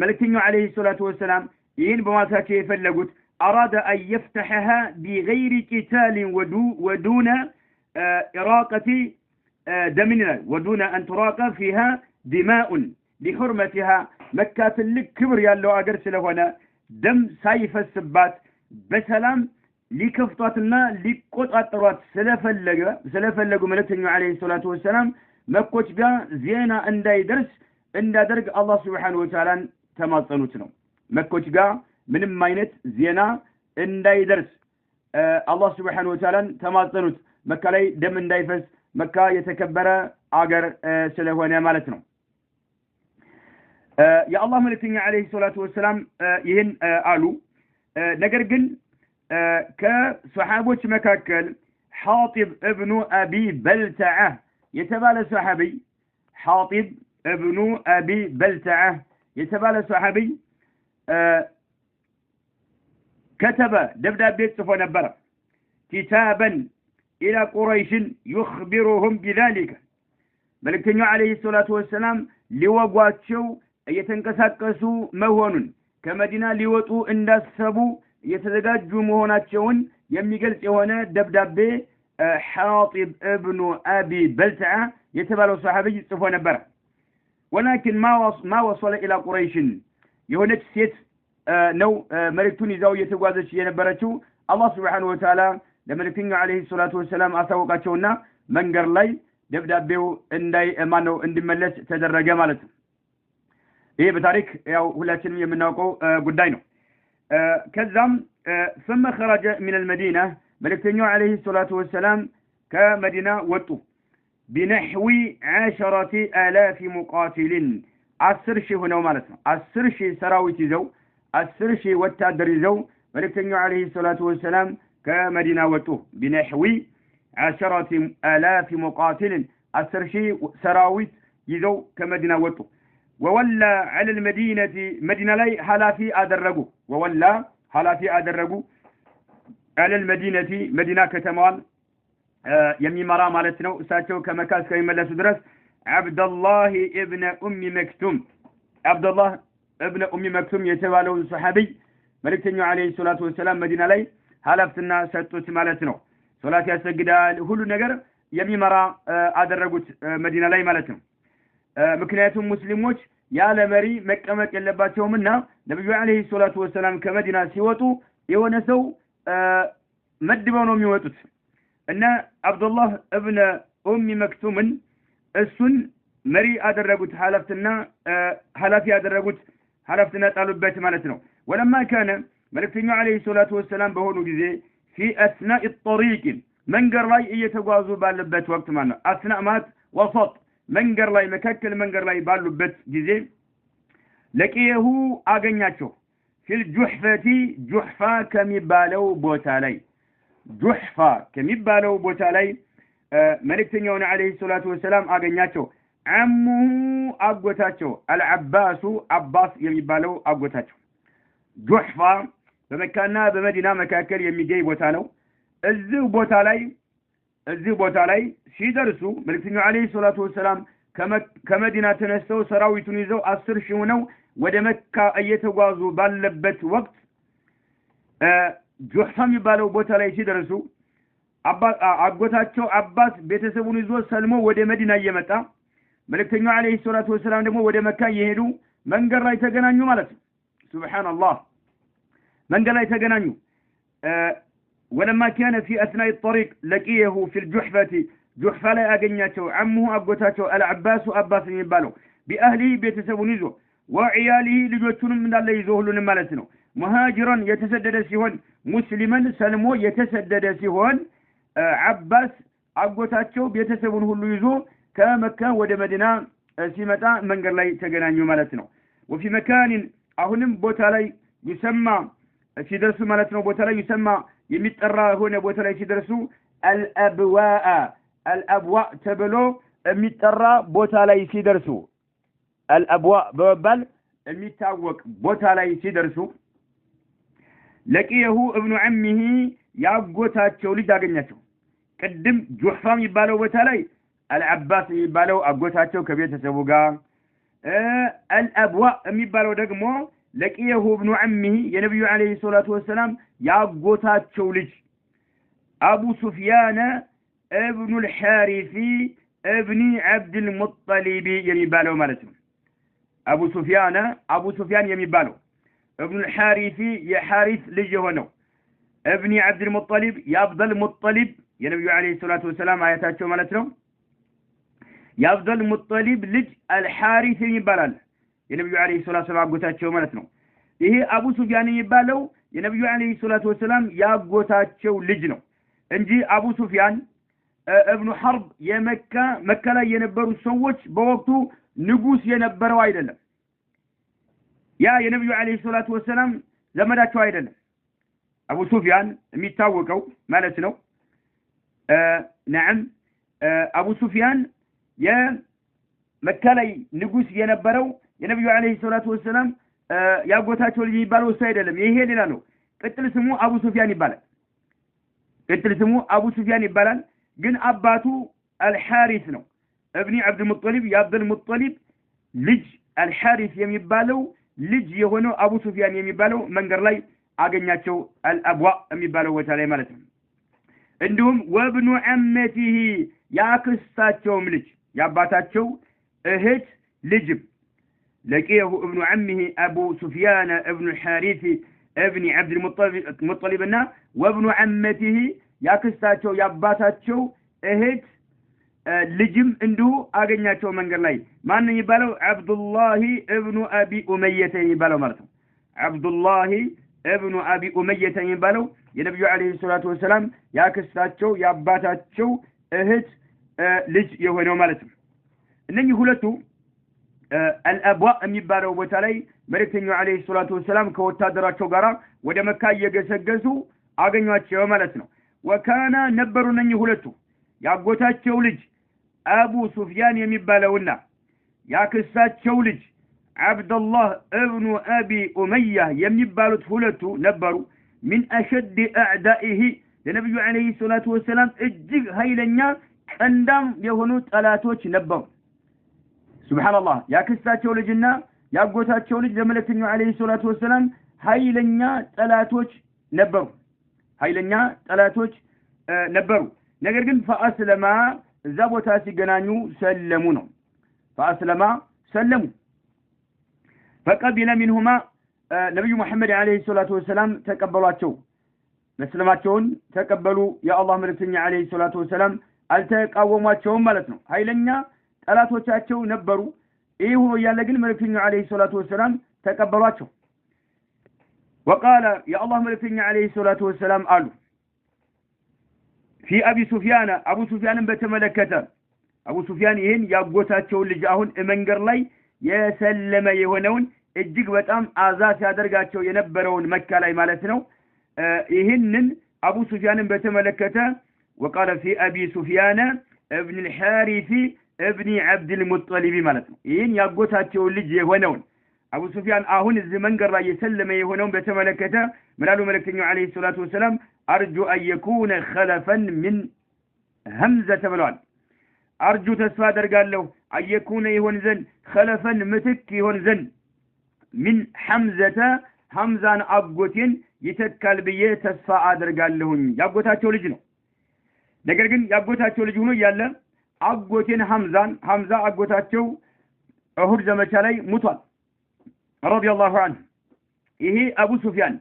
ملكنا عليه الصلاة والسلام ين بماساته يفلقوت أراد أن يفتحها بغير قتال ودون إراقة دمنا ودون أن تراق فيها دماء لحرمتها مكة لك كبر يالله أقر سلونا دم سايف السبات بسلام ሊከፍቷትና ሊቆጣጠሯት ስለፈለጉ መልእክተኛው አለይሂ ሰላቱ ወሰለም መኮች ጋር ዜና እንዳይደርስ እንዳደርግ አላህ Subhanahu Wa Ta'ala ተማጸኑት ነው መኮች ጋር ምንም አይነት ዜና እንዳይደርስ አላህ Subhanahu Wa Ta'ala ተማጸኑት መካ ላይ ደም እንዳይፈስ መካ የተከበረ አገር ስለሆነ ማለት ነው የአላህ መልእክተኛ አለይሂ ሰላቱ ወሰለም ይህን አሉ ነገር ግን كصحابوች መካከል حاطب ابن أبي بلتعة يتبالى صحابي حاطب ابن أبي بلتعة يتبالى صحابي كتب دبدابيت صفو نبرة كتابا إلى قريش يخبرهم بذلك ملكتنيو عليه الصلاة والسلام لوقواتشو يتنكساكسو مهون كمدينة لوطو اندسبو የተዘጋጁ መሆናቸውን የሚገልጽ የሆነ ደብዳቤ حاطب ابن أبي بلتعة የተባለው ሰሃቢ ጽፎ ነበር ولكن ما وصل إلى قريش የሆነች ሴት ነው መልእክቱን ይዛው የተጓዘች የነበረችው አላህ Subhanahu Wa Ta'ala ለመልእክተኛው አለይሂ ሰላቱ ወሰለም አሳወቃቸውና መንገር ላይ ደብዳቤው እንዲመለስ ተደረገ ማለት ነው ይሄ በታሪክ ያው ሁላችንም የምናውቀው ጉዳይ ነው كذا ثم خرج من المدينة ملكتنيو عليه الصلاة والسلام كمدينة وطو بنحو 10,000 مقاتل 10 شيء هنا ومالتنا 10 شيء سراويت زو 10 شيء وتادر زو ملكتنيو عليه الصلاة والسلام كمدينة وطو بنحو 10,000 مقاتل 10 شيء سراويت يزو كمدينة وطو وولى على المدينة مدينة لي حلافي أدرقوا وولى حلافي أدرقوا على المدينة مدينة كتمان يمي مرا مالتنا ساتشو كمكاس كيملا سدرس عبد الله ابن أم مكتوم عبد الله ابن أم مكتوم يتوالو الصحابي ملكتنيو عليه الصلاة والسلام مدينة لي ሀላፍትና ሰጡት ማለት ነው። ሶላት ያሰግዳል፣ ሁሉ ነገር የሚመራ አደረጉት መዲና ላይ ማለት ነው። ምክንያቱም ሙስሊሞች ያለ መሪ መቀመጥ የለባቸውምና ነብዩ አለይሂ ሰላቱ ወሰለም ከመዲና ሲወጡ የሆነ ሰው መድበው ነው የሚወጡት እና አብዱላህ ኢብኑ ኡም መክቱምን እሱን መሪ አደረጉት፣ ሀላፊ አደረጉት፣ ሀላፍትና ጣሉበት ማለት ነው። ወለማ ካነ መልእክተኛው አለይሂ ሰላቱ ወሰለም በሆኑ ጊዜ في اثناء الطريق መንገር ላይ እየተጓዙ ባለበት ወቅት ማለት ነው። አስናእ ማለት ወሰጥ መንገር ላይ መካከል መንገር ላይ ባሉበት ጊዜ ለቂየሁ አገኛቸው ፊል ጁህፈቲ ጁህፋ ከሚባለው ቦታ ላይ መልእክተኛውን አለይሂ ሰላቱ ወሰለም አገኛቸው። አሙ አጎታቸው አልዓባሱ አባስ የሚባለው አጎታቸው። ጁህፋ በመካና በመዲና መካከል የሚገኝ ቦታ ነው። እዚህ ቦታ ላይ ሲደርሱ መልእክተኛው አለይሂ ሰላቱ ወሰለም ከመዲና ተነስተው ሰራዊቱን ይዘው 10 ሺህ ሆነው ወደ መካ እየተጓዙ ባለበት ወቅት ጁህፋ የሚባለው ቦታ ላይ ሲደርሱ አጎታቸው አባስ ቤተሰቡን ይዞ ሰልሞ ወደ መዲና እየመጣ መልእክተኛው አለይሂ ሰላቱ ወሰለም ደግሞ ወደ መካ እየሄዱ መንገድ ላይ ተገናኙ ማለት ነው። ሱብሃንአላህ መንገድ ላይ ተገናኙ። ولما كان في أثناء الطريق لقيه في الجحفة جحفة لا أغنياته عمه أبوتاته العباس أباس يبالو بأهله بيتسبون يزو وعياله لجوتون من الله يزوهلون مالتنو مهاجرا يتسدد سيهون مسلما سلمو يتسدد سيهون عباس أبوتاته بيتسبون هلو يزو كمكة ودمدنا سيمتا منقر لي تغنانيو مالتنو وفي مكان أهنم بوتالي يسمى ሲደርሱ ማለት ነው ቦታ ላይ ይሰማ የሚጠራ ሆነ ቦታ ላይ ሲደርሱ አልአብዋ ተብሎ የሚጠራ ቦታ ላይ ሲደርሱ አልአብዋ በመባል የሚታወቅ ቦታ ላይ ሲደርሱ ለቂየሁ ኢብኑ ዐሚሂ ያጎታቸው ልጅ አገኛቸው። ቅድም ጁህፋ የሚባለው ቦታ ላይ አልዓባስ የሚባለው አጎታቸው ከቤተሰቡ ጋር፣ አልአብዋ የሚባለው ደግሞ ለቂየሁ ኢብኑ ዐሚሂ የነብዩ አለይሂ ሰላቱ ወሰለም ያጎታቸው ልጅ አቡ ሱፊያን ኢብኑ አልሐሪሲ ኢብኑ አብዱል ሙጠሊብ የሚባለው ማለት ነው። አቡ ሱፊያን የሚባለው ኢብኑ አልሐሪሲ የሐሪስ ልጅ የሆነው ኢብኑ አብዱል ሙጠሊብ የአብዱል ሙጠሊብ የነብዩ አለይሂ ሰላቱ ወሰለም አያታቸው ማለት ነው። የአብዱል ሙጠሊብ ልጅ አልሐሪስ ይባላል። የነብዩ አለይሂ ሰላቱ ወሰለም አጎታቸው ማለት ነው። ይሄ አቡ ሱፊያን የሚባለው የነብዩ አለይሂ ሰላቱ ወሰለም ያጎታቸው ልጅ ነው እንጂ አቡ ሱፊያን ኢብኑ ሐርብ መካ ላይ የነበሩ ሰዎች በወቅቱ ንጉስ የነበረው አይደለም። ያ የነብዩ አለይሂ ሰላቱ ወሰለም ዘመዳቸው አይደለም። አቡ ሱፊያን የሚታወቀው ማለት ነው ነዓም አቡ ሱፊያን የመካ ላይ ንጉስ የነበረው የነብዩ አለይሂ ሰላቱ ወሰለም ያጎታቸው ልጅ የሚባለው እሱ አይደለም። ይሄ ሌላ ነው። ቅጥል ስሙ አቡ ሱፊያን ይባላል። ግን አባቱ አልሐሪስ ነው። ኢብኑ አብዱል ሙጠሊብ የአብዱል ሙጠሊብ ልጅ አልሐሪስ የሚባለው ልጅ የሆነው አቡ ሱፊያን የሚባለው መንገድ ላይ አገኛቸው አልአብዋ የሚባለው ቦታ ላይ ማለት ነው። እንዲሁም ወብኑ ዐመቲሂ ያክስታቸውም ልጅ የአባታቸው እህት ልጅም لقيه ابن عمه أبو سفيان ابن الحارث ابن عبد المطلب وابن عمته ياكستاتشو ياباتاتشو اهت لجم اندو اغنياتشو منقر لاي ما يبالو عبد الله ابن أبي أمية يبالو مرتو عبد الله ابن أبي أمية يبالو የነብዩ አለይሂ ሰላቱ ወሰለም ያክስታቸው ያባታቸው እህት ልጅ የሆነው ማለት ነው። እነኚህ ሁለቱ አልአብዋ የሚባለው ቦታ ላይ መልእክተኛው አለይሂ ሰላቱ ወሰለም ከወታደራቸው ጋር ወደ መካ እየገሰገሱ አገኟቸው ማለት ነው። ወካና ነበሩ እነኚህ ሁለቱ ያጎታቸው ልጅ አቡ ሱፊያን የሚባለውና ያክስታቸው ልጅ አብዱላህ ኢብኑ አቢ ኡመያ የሚባሉት ሁለቱ ነበሩ። من أشد أعدائه ለነብዩ አለይሂ ሰላቱ ወሰለም እጅግ ኃይለኛ ቀንዳም የሆኑ ጠላቶች ነበሩ። ሱብሃንአላህ ያክስታቸው ልጅና ያጎታቸው ልጅ ለመልእክተኛው አለይሂ ሰላቱ ወሰለም ኃይለኛ ጠላቶች ነበሩ። ኃይለኛ ጠላቶች ነበሩ ነገር ግን ፈአስለማ እዛ ቦታ ሲገናኙ ሰለሙ ነው ፈአስለማ ሰለሙ فقبل منهما ነብዩ መሐመድ አለይሂ ሰላቱ ወሰለም ተቀበሏቸው መስለማቸውን ተቀበሉ የአላህ መልእክተኛ አለይሂ ሰላቱ ወሰለም አልተቃወሟቸውም ማለት ነው ኃይለኛ ጠላቶቻቸው ነበሩ ይሄ ሆኖ ያለ ግን መልእክተኛ አለይሂ ሰላቱ ወሰለም ተቀበሏቸው وقال يا الله መልእክተኛ አለይሂ ሰላቱ ወሰለም አሉ في ابي سفيان ابو سفيان በተመለከተ አቡ ሱፊያን ይሄን ያጎታቸው ልጅ አሁን መንገር ላይ የሰለመ የሆነውን እጅግ በጣም አዛት ያደርጋቸው የነበረውን መካ ላይ ማለት ነው ይሄንን አቡ ሱፊያንን በተመለከተ وقال في ابي سفيان ابن الحارث ابن عبد المطلب ማለት ነው ይሄን ያጎታቸው ልጅ የሆነውን አቡ ሱፊያን አሁን እዚህ መንገር ላይ የሰለመ የሆነውን በተመለከተ ምናሉ መልእክተኛው አለይሂ ሰላቱ ወሰለም አርጁ አን يكون خلفا من همزه ተብሏል አርጁ ተስፋ አደርጋለሁ አየኩነ ይሆን ዘንድ خلفا ምትክ ይሆን ዘንድ من حمزه حمزان አጎቴን ይተካል ብዬ ተስፋ አደርጋለሁኝ ያጎታቸው ልጅ ነው ነገር ግን ያጎታቸው ልጅ ሆኖ ያለ አጎቴን ሐምዛ አጎታቸው እሁድ ዘመቻ ላይ ሙቷል ረዲየላሁ ዐንሁ ይሄ አቡ ሱፊያን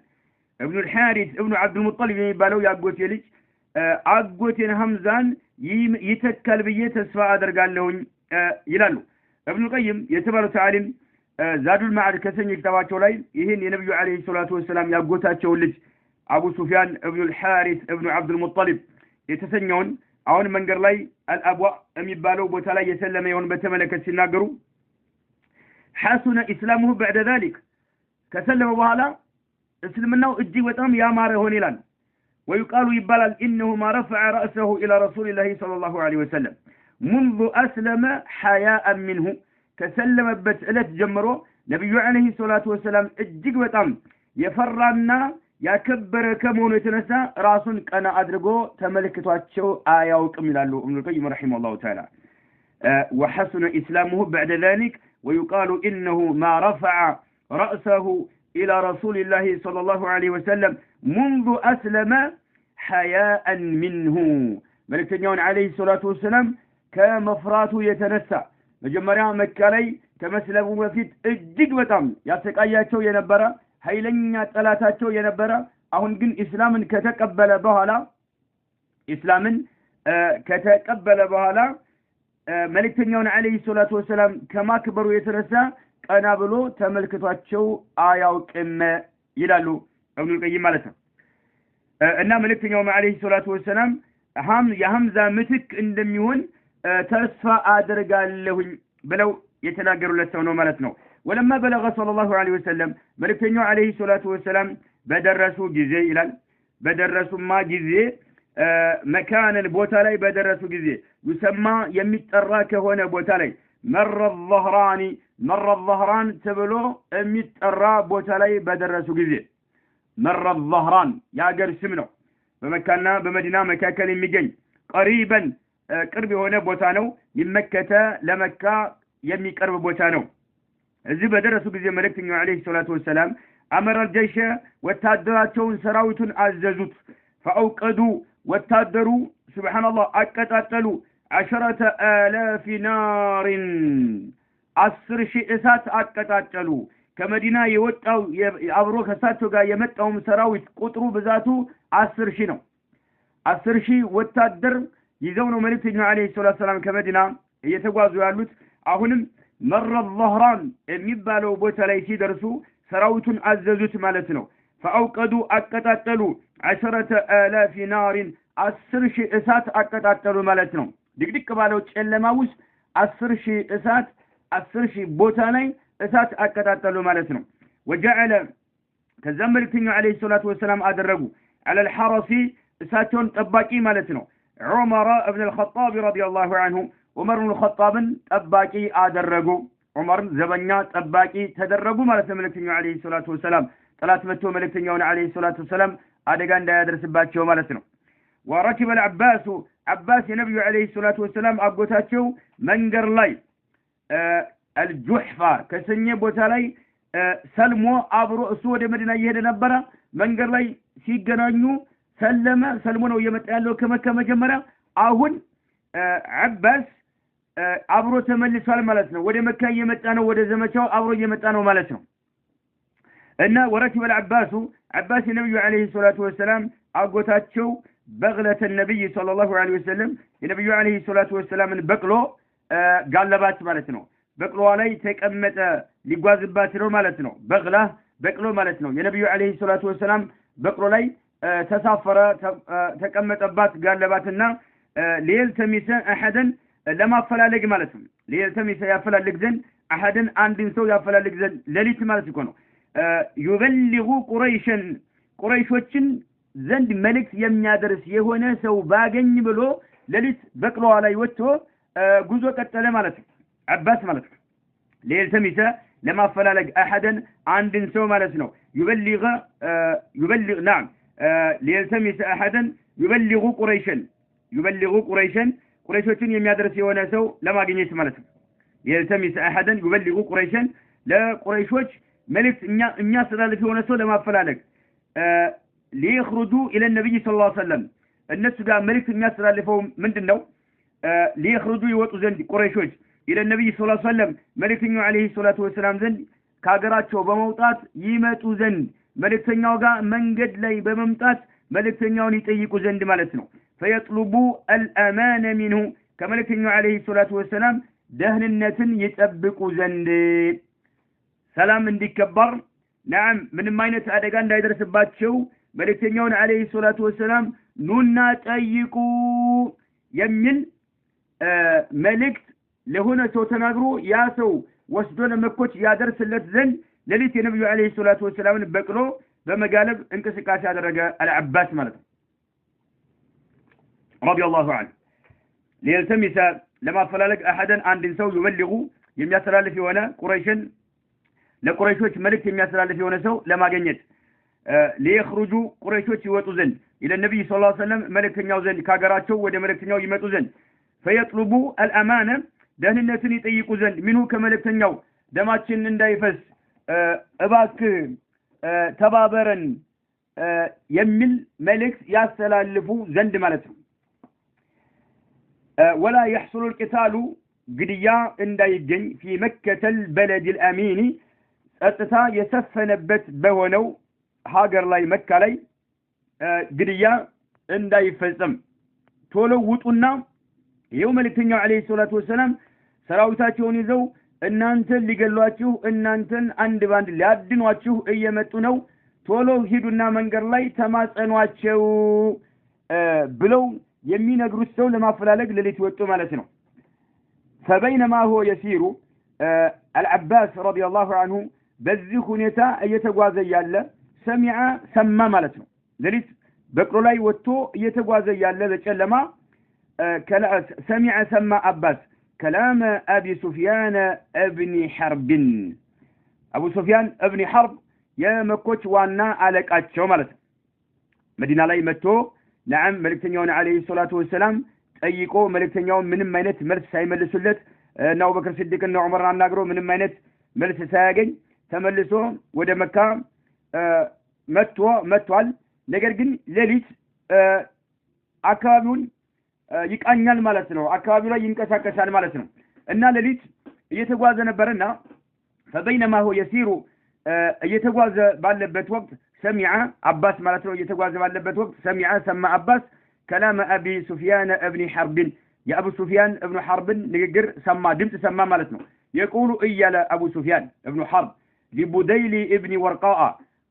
ابن الحارث ابن عبد المطلب የሚባለው ያጎቴ ልጅ አጎቴን ሐምዛን ይተካል ብዬ ተስፋ አደርጋለሁኝ ይላሉ ابن القيم የተባሉት ዓሊም ዛዱል ማዕድ ከሰኝ ክታባቸው ላይ ይሄን የነብዩ አለይሂ ሰላቱ ወሰለም ያጎታቸው ልጅ አቡ ሱፊያን ابن الحارث ابن عبد المطلب የተሰኘውን አሁን መንገር ላይ አልአብዋ የሚባለው ቦታ ላይ የሰለመ ይሆን በተመለከተ ሲናገሩ حسن اسلامه بعد ذلك ከሰለመ በኋላ እስልምናው እጅግ በጣም ያማረ ሆነ ይላል ويقال يبالال انه ما رفع راسه الى رسول الله صلى الله عليه وسلم منذ اسلم حياء منه ከሰለመበት እለት ጀምሮ ነብዩ አለይሂ ሰላቱ ወሰለም እጅግ በጣም የፈራና ያከበረ ከመሆኑ የተነሳ ራሱን ቀና አድርጎ ተመልክቷቸው አያውቅም ይላሉ ኢብኑ ቀይም ረሂመሁላሁ ተዓላ وحسن اسلامه بعد ذلك ويقال انه ما رفع راسه الى رسول الله صلى الله عليه وسلم منذ اسلم حياء منه መልእክተኛውን አለይሂ ሰላቱ ወሰለም ከመፍራቱ የተነሳ መጀመሪያ መካ ላይ ከመስለሙ በፊት እጅግ በጣም ያሰቃያቸው የነበረ ኃይለኛ ጠላታቸው የነበረ አሁን ግን እስላምን ከተቀበለ በኋላ መልእክተኛውን አለይሂ ሰላቱ ወሰለም ከማክበሩ የተነሳ ቀና ብሎ ተመልክቷቸው አያውቅም ይላሉ ኢብኑ ቀይም ማለት ነው እና መልእክተኛው አለይሂ ሰላቱ ወሰለም የሐምዛ ምትክ እንደሚሆን ተስፋ አደርጋለሁኝ ብለው የተናገሩለት ሰው ነው ማለት ነው ولما بلغ صلى الله عليه وسلم መልእክተኛው አለይሂ ሰላቱ ወሰለም በደረሱ ጊዜ ይላል በደረሱማ ጊዜ መካን ቦታ ላይ በደረሱ ጊዜ يسمى የሚጠራ ከሆነ ቦታ ላይ مر الظهران ተብሎ የሚጠራ ቦታ ላይ በደረሱ ጊዜ مر الظهران ያገር ስም ነው በመካና በመዲና መካከል የሚገኝ قريبا ቅርብ የሆነ ቦታ ነው ይመከተ ለመካ የሚቀርብ ቦታ ነው እዚህ በደረሱ ጊዜ መልእክተኛው አለይሂ ሰላቱ ወሰለም አመረ الجيش ወታደራቸውን ሰራዊቱን አዘዙት فاوقدوا ወታደሩ ሱብሃንአላህ አቀጣጠሉ 10000 نار 10000 እሳት አቀጣጠሉ ከመዲና የወጣው አብሮ ከሳቸው ጋር የመጣው ሰራዊት ቁጥሩ ብዛቱ 10000 ነው 10000 ወታደር ይዘው ነው መልእክተኛው አለይሂ ሰላቱ ወሰለም ከመዲና እየተጓዙ ያሉት አሁንም مر الظهران የሚባለው ቦታ ላይ ሲደርሱ ሰራዊቱን አዘዙት ማለት ነው فاوقدوا አቀጣጠሉ 10000 نار 10000 እሳት አቀጣጠሉ ማለት ነው ድቅድቅ ባለው ጨለማ ውስጥ 10000 እሳት 10000 ቦታ ላይ እሳት አቀጣጠሉ ማለት ነው وجعل ከዛም መልእክተኛው አለይሂ ሰላቱ ወሰለም አደረጉ على الحرس እሳቸውን ጠባቂ ማለት ነው عمر ابن الخطاب رضي الله عنه عمر بن الخطاب ጠባቂ አደረጉ ዑመር ዘበኛ ጠባቂ ተደረጉ ማለት ነው መልእክተኛው አለይሂ ሰላቱ ወሰለም ጠላት መጥቶ መልእክተኛውን አለይሂ ሰላቱ ወሰለም አደጋ እንዳያደርስባቸው ማለት ነው وركب العباس عباس የነብዩ አለይሂ ሰላቱ ወሰለም አጎታቸው መንገር ላይ الجحفة ከሰኘ ቦታ ላይ ሰልሞ አብሮ እሱ ወደ መዲና እየሄደ ነበር መንገር ላይ ሲገናኙ ሰልሞ ነው እየመጣ ያለው ከመካ መጀመሪያ አሁን አባስ አብሮ ተመልሷል ማለት ነው ወደ መካ እየመጣ ነው ወደ ዘመቻው አብሮ እየመጣ ነው ማለት ነው እና ወረከበ አባስ ነብዩ አለይሂ ሰላቱ ወሰለም አጎታቸው በግለተ ነብይ ሰለላሁ ዐለይሂ ወሰለም የነብዩ አለይሂ ሰላቱ ወሰለምን በቅሎ ጋለባት ማለት ነው በቅሎ ላይ ተቀመጠ ሊጓዝባት ነው ማለት ነው በቅሎ ማለት ነው የነብዩ አለይሂ ሰላቱ ወሰለም በቅሎ ላይ ተሳፈረ ተቀመጠባት ጋለባትና ሊልተሚሰ አሐደን ለማፈላለግ ማለት ነው ሊልተሚሰ ያፈላልግ ዘንድ አሐደን አንድን ሰው ያፈላልግ ዘንድ ለሊት ማለት እኮ ነው ይበልጉ ቁረይሾችን ዘንድ መልእክት የሚያደርስ የሆነ ሰው ባገኝ ብሎ ለሊት በቅሎ ላይ ወጥቶ ጉዞ ቀጠለ ማለት ነው አባስ ማለት ነው ሊልተሚሰ ለማፈላለግ አሐደን አንድን ሰው ማለት ነው ይበልغ نعم ليلتمس أحدا يبلغ قريشا ቁረይሾችን የሚያደርስ የሆነ ሰው ለማግኘት ማለት ነው يلتمس أحدا يبلغ قريشا ለቁረይሾች መልእክት የሚያስተላልፍ የሆነ ሰው ለማፈላለግ ليخرجوا إلى النبي صلى الله عليه وسلم እነሱ ጋር መልእክት የሚያስተላልፈው ምንድነው ليخرجوا ይወጡ ዘንድ ቁረይሾች إلى النبي صلى الله عليه وسلم መልእክተኛው عليه الصلاة والسلام ዘንድ ካገራቸው በመውጣት ይመጡ ዘንድ መልእክተኛው ጋር መንገድ ላይ በመምጣት መልእክተኛውን ይጠይቁ ዘንድ ማለት ነው فيطلبوا الأمان منه ከመልእክተኛው عليه الصلاة والسلام ደህንነትን ይጠብቁ ዘንድ ሰላም እንዲከበር نعم ምንም አይነት አደጋ እንዳይደርስባቸው መልእክተኛውን عليه الصلاة والسلام ኑና ጠይቁ የሚል መልእክት ለሆነ ሰው ተናግሮ ያ ሰው ወስዶ ለመኮች ያደርስለት ዘንድ ለሊት የነብዩ አለይሂ ሰላቱ ወሰለም በቅሎ በመጋለብ እንቅስቃሴ ያደረገ አልዓባስ ማለት ነው ረዲየላሁ ዐንሁ ليلتمس لما فلالك احدا عند سو يبلغ የሚያስተላልፍ የሆነ ቁረይሽን ለቁረይሾች መልእክት የሚያስተላልፍ የሆነ ሰው ለማግኘት ليخرجوا ቁረይሾች ይወጡ ዘንድ الى النبي صلى الله عليه وسلم መልእክተኛው ዘንድ ካገራቸው ወደ መልእክተኛው ይመጡ ዘንድ فيطلبوا الامانه ደህንነትን ይጠይቁ ዘንድ ምኑ ከመልእክተኛው ደማችን እንዳይፈስ እባክ ተባበረን የሚል መልእክት ያስተላልፉ ዘንድ ማለት ነው ولا يحصل القتال ግድያ እንዳይገኝ في مكة البلد الأمين ጸጥታ የሰፈነበት በሆነው ሀገር ላይ መካ ላይ ግድያ እንዳይፈጸም ቶሎ ውጡና ይኸው መልእክተኛው አለይሂ ሰላቱ ወሰለም ሰራዊታቸውን ይዘው እናንተን ሊገሏችሁ እናንተን አንድ ባንድ ሊያድኗችሁ እየመጡ ነው ቶሎ ሂዱና መንገድ ላይ ተማጸኗቸው ብለው የሚነግሩት ሰው ለማፈላለግ ለሊት ወጡ ማለት ነው فبينما هو يسير العباس رضي الله عنه በዚህ ሁኔታ እየተጓዘ ያለ ሰማ ማለት ነው ለሊት በቅሎ ላይ ወጥቶ እየተጓዘ ያለ በጨለማ سمع عباس كلام أبي سفيان ابن حرب أبو سفيان ابن حرب يا مكوش وانا عليك أتشو مالت مدينة لاي متو نعم ملكتنيون عليه الصلاة والسلام أيكو ملكتنيون من مينت ملس ساي ملسولت ناو بكر صديق انه عمر عن ناقرو من مينت ملس ساقين تملسو ودا مكة متوال نقرقن ليليت أكابون ይቃኛል ማለት ነው አካባቢው ላይ ይንቀሳቀሳል ማለት ነው እና ለሊት እየተጓዘ ነበርና فبينما هو يسير እየተጓዘ ባለበት ወቅት سمع عباس ማለት ነው እየተጓዘ ባለበት ወቅት سمع عباس كلام ابي سفيان ابن حرب يا ابو سفيان ابن حرب ንግግር ሰማ ድምጽ ሰማ ማለት ነው يقول ايال ابو سفيان ابن حرب لبديل ابن ورقاء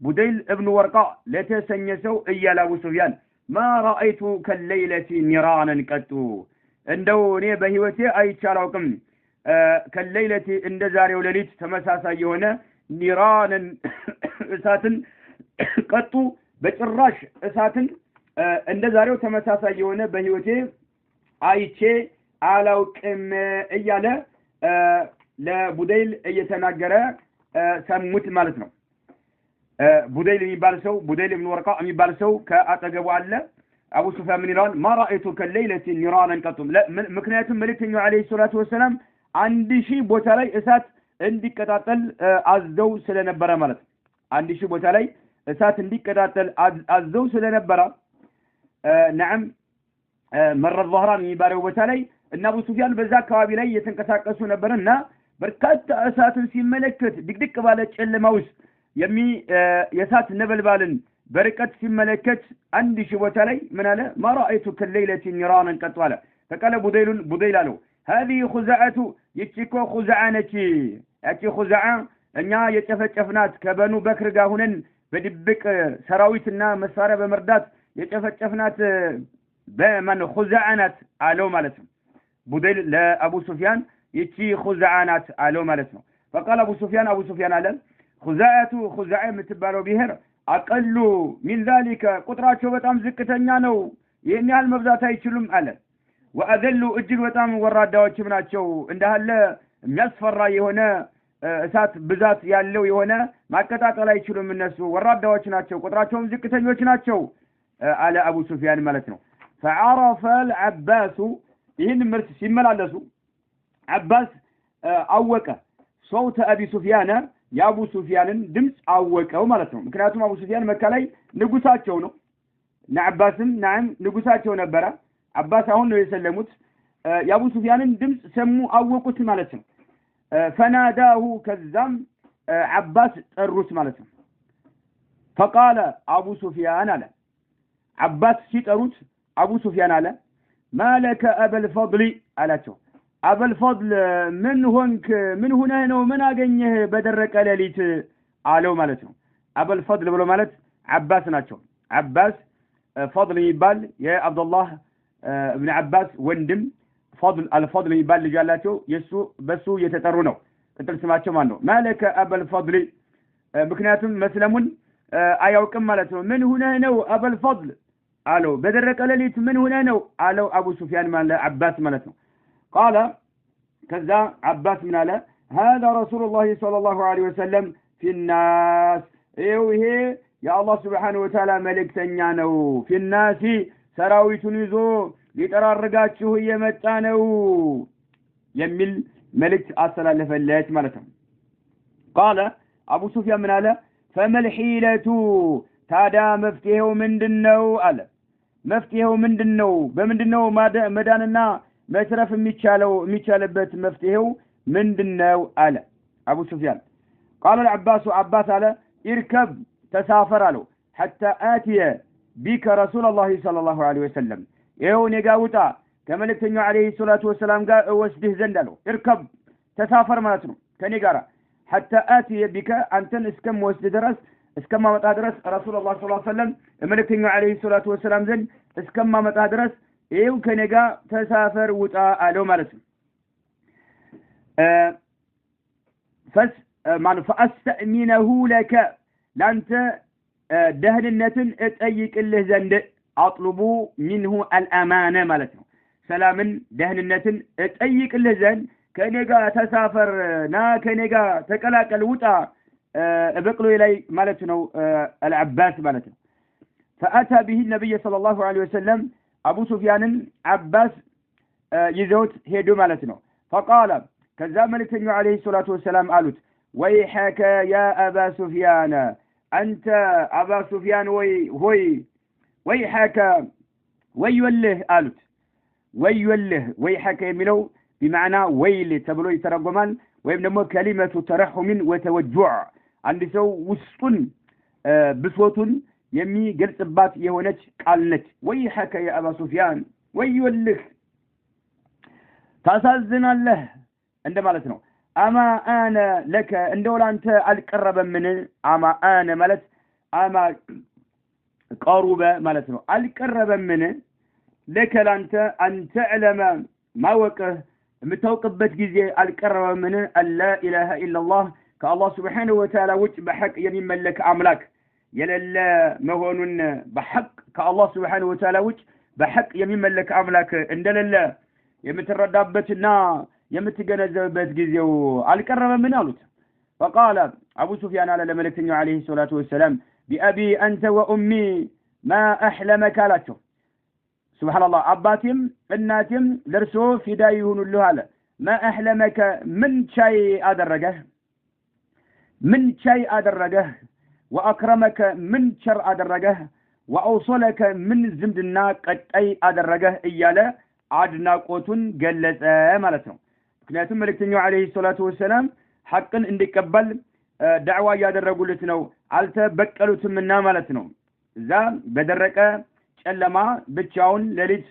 بديل ابن ورقاء لتسنيسو ايال ابو سفيان ما رأيت كالليلة نيرانا قطو እንደው እኔ በህይወቴ አይቻላውቅም ከሌሊት እንደዛሬው ሌሊት ተመሳሳይ የሆነ ኒራንን እሳትን ቀጡ በጭራሽ እሳትን እንደዛሬው ተመሳሳይ የሆነ በህይወቴ አይቼ አላውቅም እያለ ለቡደይል እየተናገረ ሰሙት ማለት ነው ቡደይል የሚባል ሰው ቡደይል ኢብኑ ወርቃ የሚባል ሰው ከአጠገቡ አለ አቡ ሱፊያን ምን ይላል ما رأيت كالليلة نيرانا قط ምክንያቱም መልእክተኛው አለይሂ ሰላቱ ወሰለም 1000 ቦታ ላይ እሳት እንዲቀጣጠል አዘው ስለነበረ ማለት 1000 ቦታ ላይ እሳት እንዲቀጣጠል አዘው ስለነበረ نعم مر الظهران የሚባለው ቦታ ላይ እና አቡ ሱፊያን በዛ አካባቢ ላይ የተንቀሳቀሱ ነበርና በርካታ እሳትን ሲመለከት ድቅድቅ ባለ ጨለማ ውስጥ የእሳት ነበልባልን በርቀት ሲመለከት አንድ ሺህ ቦታ ላይ ምን አለ ማራአይቱ ከለይለቲ ኒራንን ቀጥዋለ فقال بديل አለው هذه خزاعة يتشكو خزاعنتي ያቺ خزاعة እኛ የጨፈጨፍናት ከበኑ በክር ጋር ሆነን በድብቅ ሰራዊትና መሳሪያ በመርዳት የጨፈጨፍናት በማን خزاعنات አለው ማለት ነው بديل ለአቡ ሱፊያን ይቺ خزاعنات አለው ማለት ነው فقال أبو سفيان አለ خزاعة የምትባለው ብሔር አቀሉ من ذلك ቁጥራቸው በጣም ዝቅተኛ ነው ይሄን ያህል መብዛት አይችሉም አለ ወአደሉ እጅግ በጣም ወራዳዎችም ናቸው እንዳለ የሚያስፈራ የሆነ እሳት ብዛት ያለው የሆነ ማቀጣጠል አይችሉም እነሱ ወራዳዎች ናቸው ቁጥራቸውም ዝቅተኞች ናቸው አለ አቡ ሱፊያን ማለት ነው فعرف العباس ይህን ምርት ሲመላለሱ አባስ አወቀ صوت ابي سفيان የአቡ ሱፊያንን ድምጽ አወቀው ማለት ነው ምክንያቱም አቡ ሱፊያን መካ ላይ ንጉሳቸው ነው አባስም ናም ንጉሳቸው ነበር አባስ አሁን ነው የሰለሙት የአቡ ሱፊያንን ድምጽ ሰሙ አወቁት ማለት ነው فناداه ከዛም አባስ ጠሩት ማለት ነው فقال ابو سفيان አለ አባስ ሲጠሩት አቡ ሱፊያን አለ ማለከ አበል ፈድል አላቸው አበል ፈድል ምን ሆነህ ነው ምን አገኘህ በደረቀ ሌሊት አለው ማለት ነው አበል ፈድል ብሎ ማለት አባስ ናቸው አባስ ፈድል ይባል የአብዱላህ ابن عباس ወንድም ፈድል አልፈድል ይባል ልጅ አላቸው በሱ የተጠሩ ነው ቅጥል ስማቸው ማን ነው ማለከ አበል ፈድል ምክንያቱም መስለሙን አያውቅም ማለት ነው ምን ሆነህ ነው አበል ፈድል አለው በደረቀ ሌሊት ምን ሆነህ ነው አለው አቡ ሱፊያን ማለት አባስ ማለት ነው قال كذا عباس من على هذا رسول الله صلى الله عليه وسلم في الناس ايوه يا الله سبحانه وتعالى ملكتኛ ነው في الناس ሰራዊቱን ይዞ ሊጠራርጋችሁ እየመጣ ነው የሚል መልእክት አስተላለፈለት ማለት ነው قال ابو سفيان من على فما الحيلة ታዲያ መፍትሄው ምንድነው አለ መፍትሄው ምንድነው በምንድነው መዳንና መስረፍ የሚቻልበት መፍትሄው ምንድነው አለ አቡ ሱፊያን قال العباس عباس على اركب تسافر አለው حتى آتي بك رسول الله صلى الله عليه وسلم ይሄው ነጋውጣ ከመልእክተኛው አለይሂ ሰላቱ ወሰለም ጋር ወስድህ ዘንድ አለው اركب ተሳፈር ማለት ነው ከኔ ጋር حتى آتي بك አንተን እስከምወስድ ድረስ እስከማመጣ ድረስ ረሱላህ ሰለላሁ ዐለይሂ ወሰለም መልእክተኛው አለይሂ ሰላቱ ወሰለም ዘንድ እስከማመጣ ድረስ ይሄው ከኔ ጋር ተሳፈር ውጣ አለው ማለት ነው فأستأمنه لك ላንተ ደህንነትን እጠይቅልህ ዘንድ አጥልቡ منه الأمانة ማለት ነው ሰላምን ደህንነትን እጠይቅልህ ዘንድ ከኔ ጋር ተሳፈርና ከኔ ጋር ተቀላቀል ውጣ በቅሎ ላይ ማለት ነው العباس ማለት ነው فأتى به النبي صلى الله عليه وسلم አቡ ሱፊያንን አባስ ይዘውት ሄዱ ማለት ነው فقال ከዛ መልእክተኛው አለይሂ ሰላቱ ወሰለም አሉት ويحك يا أبا سفيان أنت أبا سفيان ويحك ويوله قالت ويوله ويحك يميلو بمعنى ويل تبلو يترجمان ويبنمو كلمة ترحم وتوجع عند سو وسطن بصوتن يمي قلت بات يهونج قالت ويحك يا أبا سفيان ويوله تاسازن الله عندما لتنو أما أنا لك عندما أنت القرب من أما أنا ملت أما قاربة ملتنو القرب من لك أنت أن تعلم ما وقه متوقبت جزء القرب من لا إله إلا الله كالله سبحانه وتعالى وجه بحق يمين ملك أملاك يلا مهون بحق كالله سبحانه وتعالى وجه بحق يمين ملك أملاك عند الله يمتردبتنا يمتجنزبت جزيو القرب من قالت فقال أبو سفيان على الملكين عليه الصلاة والسلام بأبي أنت وأمي ما أحلمك لاتو سبحان الله أباتم الناتم درسو فدايهن اللهالة ما أحلمك من شيء أدرجه وأكرمك من شر أدرجه وأوصلك من زمدنا قد أي أدرجه إياله አድናቆቱን ገለጸ ማለት ነው ምክንያቱም መልእክተኛው አለይሂ ሰላቱ ወሰለም ሐቅን እንዲቀበል ዳዕዋ ያደረጉለት ነው አልተበቀሉትምና ማለት ነው እዛ በደረቀ ጨለማ ብቻውን ሌሊት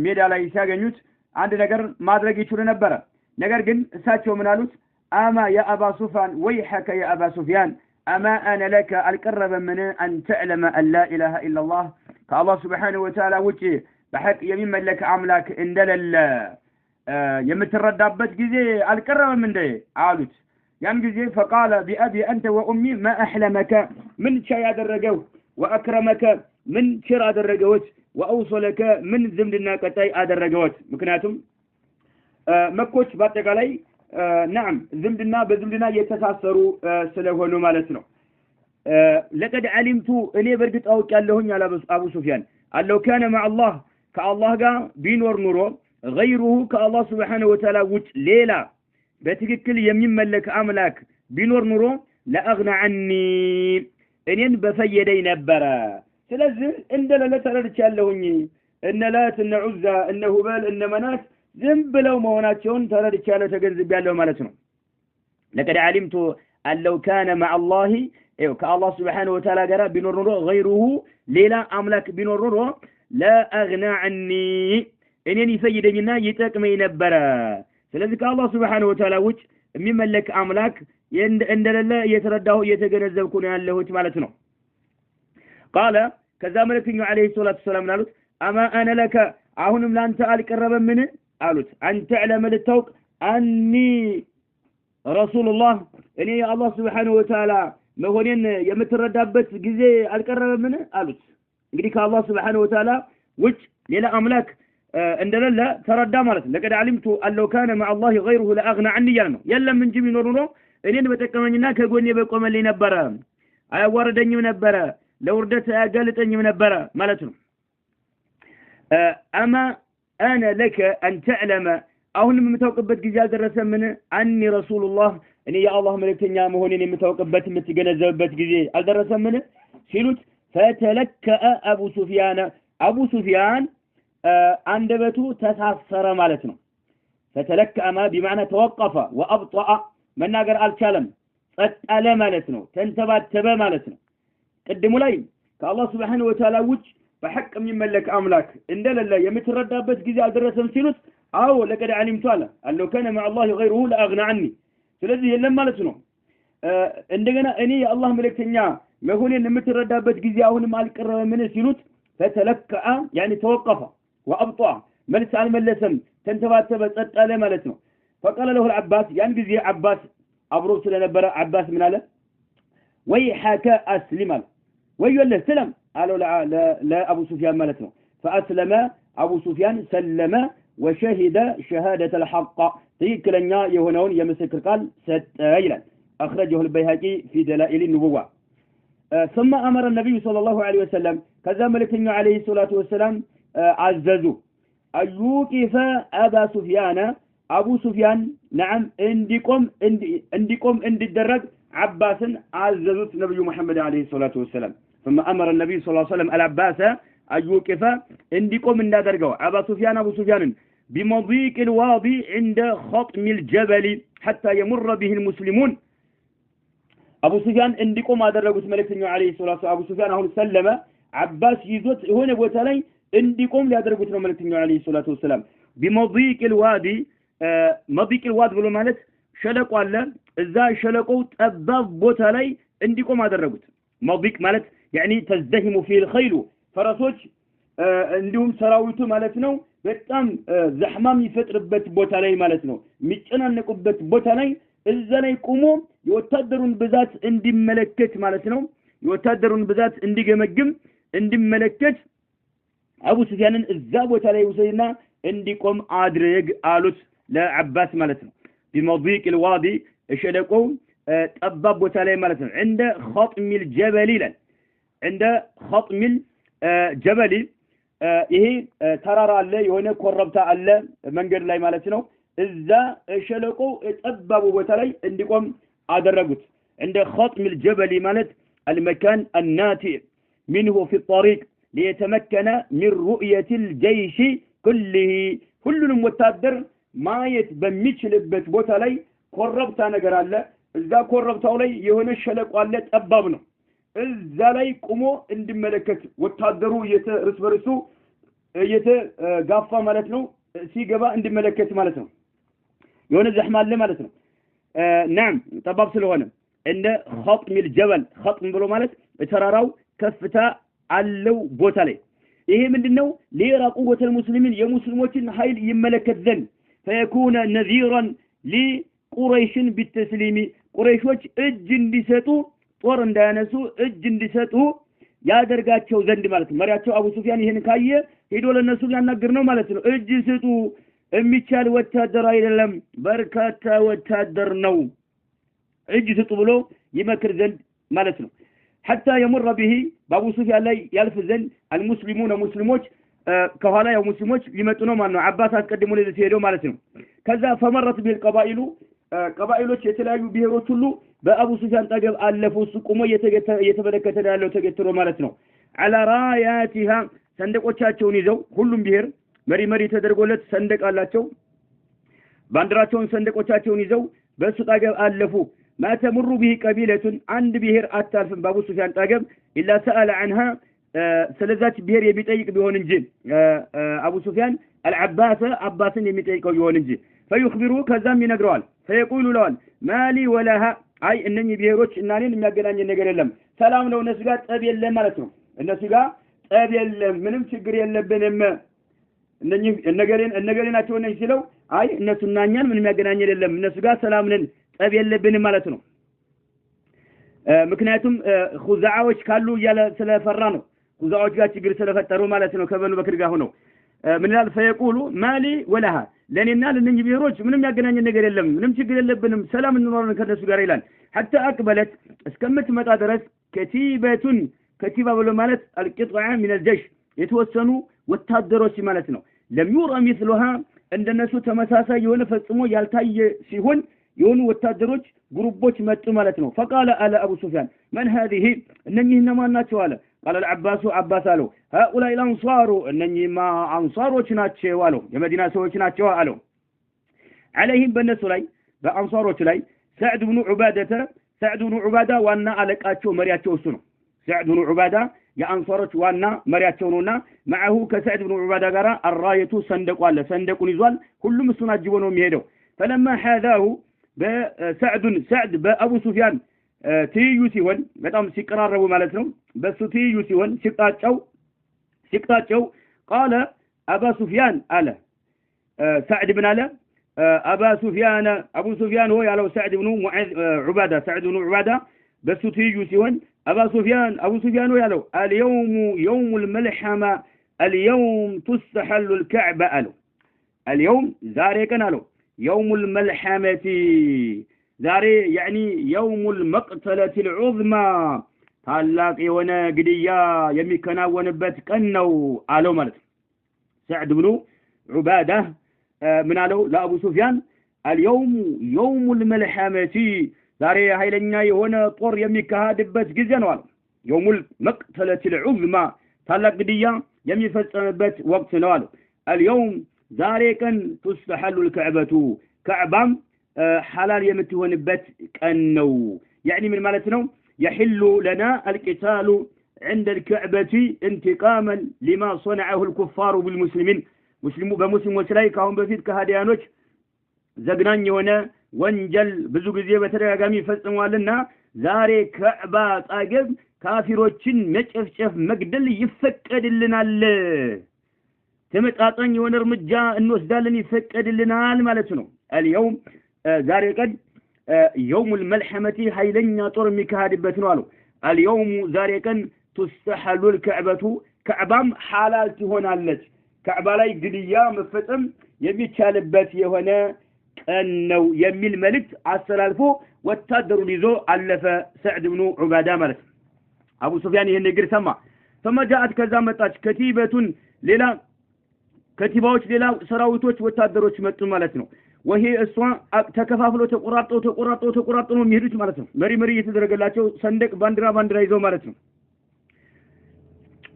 ሜዳ ላይ ሲያገኙት አንድ ነገር ማድረግ ይችሉ ነበር ነገር ግን እሳቸው ምን አሉት አማ ያ አባ ሱፋን ወይሐከ ያ አባ ሱፊያን أما أنا لك القرب من أن تعلم أن لا إله إلا الله فالله سبحانه وتعالى وجه بحق يمين لك أملاك إن دلل يمتردبت جزي القرب من ده عالت يعني جزي فقال بأبي أنت وأمي ما أحلمك من شيء الرجوت وأكرمك من شراء الرجوت وأوصلك من زمن الناقتي الرجوت مكناتهم مكوش باتك علي نعم زمدنا بزمدنا يتساسروا سلهونو مالتنا لقد علمت اني برغت اوق يالهون على ابو سفيان لو كان مع الله كالله غا بينور نورو غيره كالله سبحانه وتعالى وجه ليلا بتككل يمملك املاك بينور نورو لا اغنى عني انين بفيدي نبره ስለዚህ እንደለ ተረድቻ ያለሁኝ እነ ላት እነ ዑዛ እነ ሁበል እነ መናት ዝም ብለው መሆናቸውን ተረድቻለሁ ተገንዝቤያለሁ ማለት ነው لقد علمت ان لو كان مع الله كالله سبحانه وتعالى ጋር ቢኖር ኖሮ غيره ሌላ አምላክ ቢኖር ኖሮ لا اغنى عني እኔን ይፈይደኝና ይጠቅመኝ ነበር ስለዚህ ከአላህ Subhanahu Wa Ta'ala ውጭ የሚመለክ አምላክ እንደሌለ እየተረዳሁ እየተገነዘብኩ ነው ያለሁት ማለት ነው قال كذا ملكني عليه الصلاه والسلام قالوا اما انا لك አሁንም ላንተ አልቀረበም ምን አሉት አንተ علم ልታውቅ اني رسول الله እኔ አላህ Subhanahu Wa Ta'ala መሆኔን የምትረዳበት ጊዜ አልቀረበም ምን አሉት እንግዲህ ከአላህ Subhanahu Wa Ta'ala ውጭ ሌላ አምላክ እንደሌለ ተረዳ ማለት ነው لقد علمت ان لو كان مع الله غيره لاغنى عني ያለ ነው የለም እንጂ ቢኖር ኖሮ እኔን በተቀመኝና ከጎኔ በቆመልኝ ነበር አያዋርደኝም ነበር ለውርደት ያጋልጠኝም ነበር ማለት ነው اما انا لك ان تعلم አሁንም የምታውቅበት ጊዜ አልደረሰም ምን አንኒ ረሱላህ እኔ የአላህ መልእክተኛ መሆኔን የምታውቅበት የምትገነዘብበት ጊዜ አልደረሰም ምን ሲሉት فتلكأ ابو سفيان አንደበቱ ተሳሰረ ማለት ነው فتلكأ ما بمعنى توقف وابطأ መናገር አልቻለም ጸጥ አለ ማለት ነው ተንተባተበ ማለት ነው ቀድሞ ላይ ከአላህ Subhanahu Wa Ta'ala ውጭ በሐቅ የሚመለክ አምላክ እንደሌለ የምትረዳበት ጊዜ አልደረሰም ሲሉት አው ለቀድ علمت አለ كان مع الله غيره لاغنى عني ስለዚህ የለም ማለት ነው እንደገና እኔ የአላህ መልእክተኛ መሆኔን የምትረዳበት ጊዜ አሁንም አልቀረበም ምን ሲሉት فتلكأ يعني توقف وابطأ መልስ አልመለሰም ተንተባተበ ጸጥ አለ ማለት ነው فقال له العباس ያን ጊዜ አባስ አብሮ ስለነበረ አባስ ምን አለ ويحك اسلم ويله سلم قالوا لا ابو سفيان ማለት ነው فاسلم ابو سفيان سلم وشهد شهاده الحق ትክክለኛ የሆነውን የምስክር ቃል ሰጠ ይላል اخرجه البيهقي في دلائل النبوة ثم امر النبي صلى الله عليه وسلم كذا ملكنا عليه الصلاه والسلام عززوا ايوقف ابا سفيان ابو سفيان نعم እንዲቆም እንዲደረግ عباسن عززت نبي محمد عليه الصلاه والسلام ثم امر النبي صلى الله عليه وسلم العباس ايوقف እንዲቆም እንዳደርገው ابو سفيان بمضيق الوادي عند خطم الجبل حتى يمر به المسلمون ابو سفيان እንዲቆም አደረጉት መልእክተኛው عليه الصلاه والسلام ابو سفيان አሁን ሰለመ عباس ይዞት የሆነ ቦታ ላይ እንዲቆም ሊያደርጉት ነው መልእክተኛው عليه الصلاه والسلام بمضيق الوادي مضيق الوادي ብሎ ማለት ሸለቆ አለ እዛ ሸለቆው ጠባብ ቦታ ላይ እንዲቆም አደረጉት مضيق ማለት يعني تزدحم فيه الخيل ፈረሶች እንዲሁም ሰራዊቱ ማለት ነው በጣም ዘህማም ይፈጥርበት ቦታ ላይ ማለት ነው የሚጨናነቁበት ቦታ ላይ እዛ ላይ ቆሞ የወታደሩን ብዛት እንዲመለከት ማለት ነው የወታደሩን ብዛት እንዲገመግም እንዲመለከት አቡ ሱፊያንን እዛ ቦታ ላይ ወሰይና እንዲቆም አድርግ አሉት ለአባስ ማለት ነው بمضيق الوادي ሸለቆው ጠባብ ቦታ ላይ ማለት ነው عند خطم الجبل ይላል عند خطم الجبل ይሄ ተራራ አለ የሆነ ኮረብታ አለ መንገድ ላይ ማለት ነው እዛ ሸለቆው ጠባቡ ቦታ ላይ እንዲቆም አደረጉት عند خطم الجبل ማለት المكان الناتئ منه في الطريق ليتمكن من رؤية الجيش كله كلهم وتادر ማየት በሚችልበት ቦታ ላይ ኮረብታ ነገር አለ እዛ ኮረብታው ላይ የሆነ ሸለቆ አለ ጠባብ ነው እዛ ላይ ቆሞ እንዲመለከት ወታደሩ እርስ በርሱ እየተጋፋ ማለት ነው ሲገባ እንዲመለከት ማለት ነው የሆነ ዘህማ አለ ማለት ነው ናም ጠባብ ስለሆነ እንደ ኸጥም الجبل ኸጥም ብሎ ማለት ተራራው ከፍታ አለው ቦታ ላይ ይሄ ምንድነው ለራቁ ወተል ሙስሊሚን የሙስሊሞችን ኃይል ይመለከት ዘንድ فيكون نذيرا لقريش بالتسليم قريشوች እጅ እንዲሰጡ ጦር እንዳያነሱ እጅ እንዲሰጡ ያደርጋቸው ዘንድ ማለት ነው መሪያቸው አቡ ሱፊያን ይሄን ካየ ሄዶ ለነሱ ያናገር ነው ማለት ነው እጅ ስጡ የሚቻል ወታደር አይደለም በርካታ ወታደር ነው እጅ ስጡ ብሎ ይመክር ዘንድ ማለት ነው حتى يمر به በአቡ ሱፊያን ላይ ያልፍ ዘንድ المسلمون ሙስሊሞች ከኋላ ያው ሙስሊሞች ሊመጡ ነው ማለት ነው አባስ አስቀድሞ ለዚህ ሄደው ማለት ነው ከዛ فمرت بالقبائل ቀባኢሎች የተለያዩ ብሔሮች ሁሉ በአቡ ሱፊያን ጠገብ አለፉ እሱ ቆሞ እየተመለከተ ያለው ተገትሮ ማለት ነው على راياتها ሰንደቆቻቸውን ይዘው ሁሉም ብሔር መሪ ተደርጎለት ሰንደቅ አላቸው ባንዲራቸውን ሰንደቆቻቸውን ይዘው በሱ ጠገብ አለፉ ما تمر به قبيلة عند بهر أتالف بابو سفيان طاقب إلا سأل عنها سلزات بهر يبيتيك بيهون انجي أبو سفيان عباس يبيتيك بيهون انجي فيخبروه كذام ينقروال فيقول لهم ما لي ولها أي إنني بهروش إناني لم يقراني النقر اللهم سلام لو نسقات أبي اللهم مالتهم النسقات أبي اللهم منهم شكري اللهم النقرين أتونا يسلو أي الناس النانيان من يقراني اللهم النسقات سلام لن ጠብ የለብንም ማለት ነው ምክንያቱም ኹዛዓዎች ካሉ ያለ ስለፈራ ነው ኹዛዓዎች ጋር ችግር ስለፈጠሩ ማለት ነው ከበኑ በክር ጋር ሆነው ምን ይላል ፈየቁሉ ማሊ ወለሃ ለኔና ለነኝ ብሔሮች ምንም ያገናኘን ነገር የለም ምንም ችግር የለብንም ሰላም እንኖርን ከነሱ ጋር ይላል حتى أقبلت እስከምትመጣ ድረስ ከቲበቱን ከቲባ ብሎ ማለት القطعة من الجيش የተወሰኑ ወታደሮች ማለት ነው لم يرى مثلها እንደነሱ ተመሳሳይ የሆነ ፈጽሞ ያልታየ ሲሆን يون وتادروج جروبوش ماتوا مالتنا فقال على أبو سفيان من هذه إنني ما ناتشواله قال العباس قالوا هؤلاء الأنصار إنني ما أنصاروش ناتشوالو يا مدينة سويش ناتشوالو عليهم بالنسولي بأنصاروش لي سعد بن عبادة وانا عليك أتشو مرياتشو سنو سعد بن عبادة يا أنصاروش وانا مرياتشونونا معه كسعد بن عبادة قرا الراية صندق ولا صندق نزوال كل مسنا جبنهم يهدو فلما حاذاه سعد بأبو سفيان تيجو سيون بتأم سكرار مالتهم بس تيجو سيون سكتاتشو قال أبا سفيان على سعد بن على أبو سفيان هو على سعد بن عبادة بس تيجو سيون أبو سفيان هو على اليوم يوم الملحمة اليوم تستحل الكعبة على اليوم زاريك نالو يوم الملحمة زاري يعني يوم المقتلة العظمى ታላቅ የሆነ ግድያ የሚከናወንበት ቀን ነው አለው ማለት سعد بن عبادة من አለው ለአቡ ሱፊያን اليوم يوم الملحمة ዛሬ ኃይለኛ የሆነ ጦር የሚካሄድበት ጊዜ ነው አለው يوم المقتلة العظمى ታላቅ ግድያ የሚፈጸምበት ወቅት ነው አለው اليوم ዛሬ ቀን تستحل الكعبة كعبام حلال የምትሆንበት ቀን ነው يعني من ማለት ነው يحل لنا القتال عند الكعبة انتقاما لما صنعه الكفار بالمسلمين በሙስሊሞች ላይ ካሁን በፊት ከሃዲያኖች ዘግናኝ የሆነ ወንጀል ብዙ ጊዜ በተደጋጋሚ ፈጽመዋልና ዛሬ ከዕባ አጠገብ ካፊሮችን መጨፍጨፍ መግደል ይፈቀድልናል ተመጣጣኝ የሆነ እርምጃ እንወስዳለን ይፈቀድልናል ማለት ነው اليوم ዛሬ ቀን يوم الملحمة حيلنا طور مكهادبت نوالو اليوم ዛሬ ቀን تستحل الكعبة كعبام حلال ትሆናለች كعبة ላይ ግድያ መፈጸም የሚቻልበት የሆነ ቀን ነው የሚል መልእክት አስተላልፎ ወታደሩን ይዞ አለፈ سعد بن عبادة ማለት አቡ ሱፊያን ይሄን ነገር ሰማ ثم جاءت ከዛ መጣች ከቲበቱን ሌላ ከቲባዎች ሌላ ሰራዊቶች ወታደሮች መጡ ማለት ነው وهي እሷ ተከፋፍሎ ተቆራርጠው ነው የሚሄዱት ማለት ነው መሪ እየተደረገላቸው ሰንደቅ ባንዲራ ይዘው ማለት ነው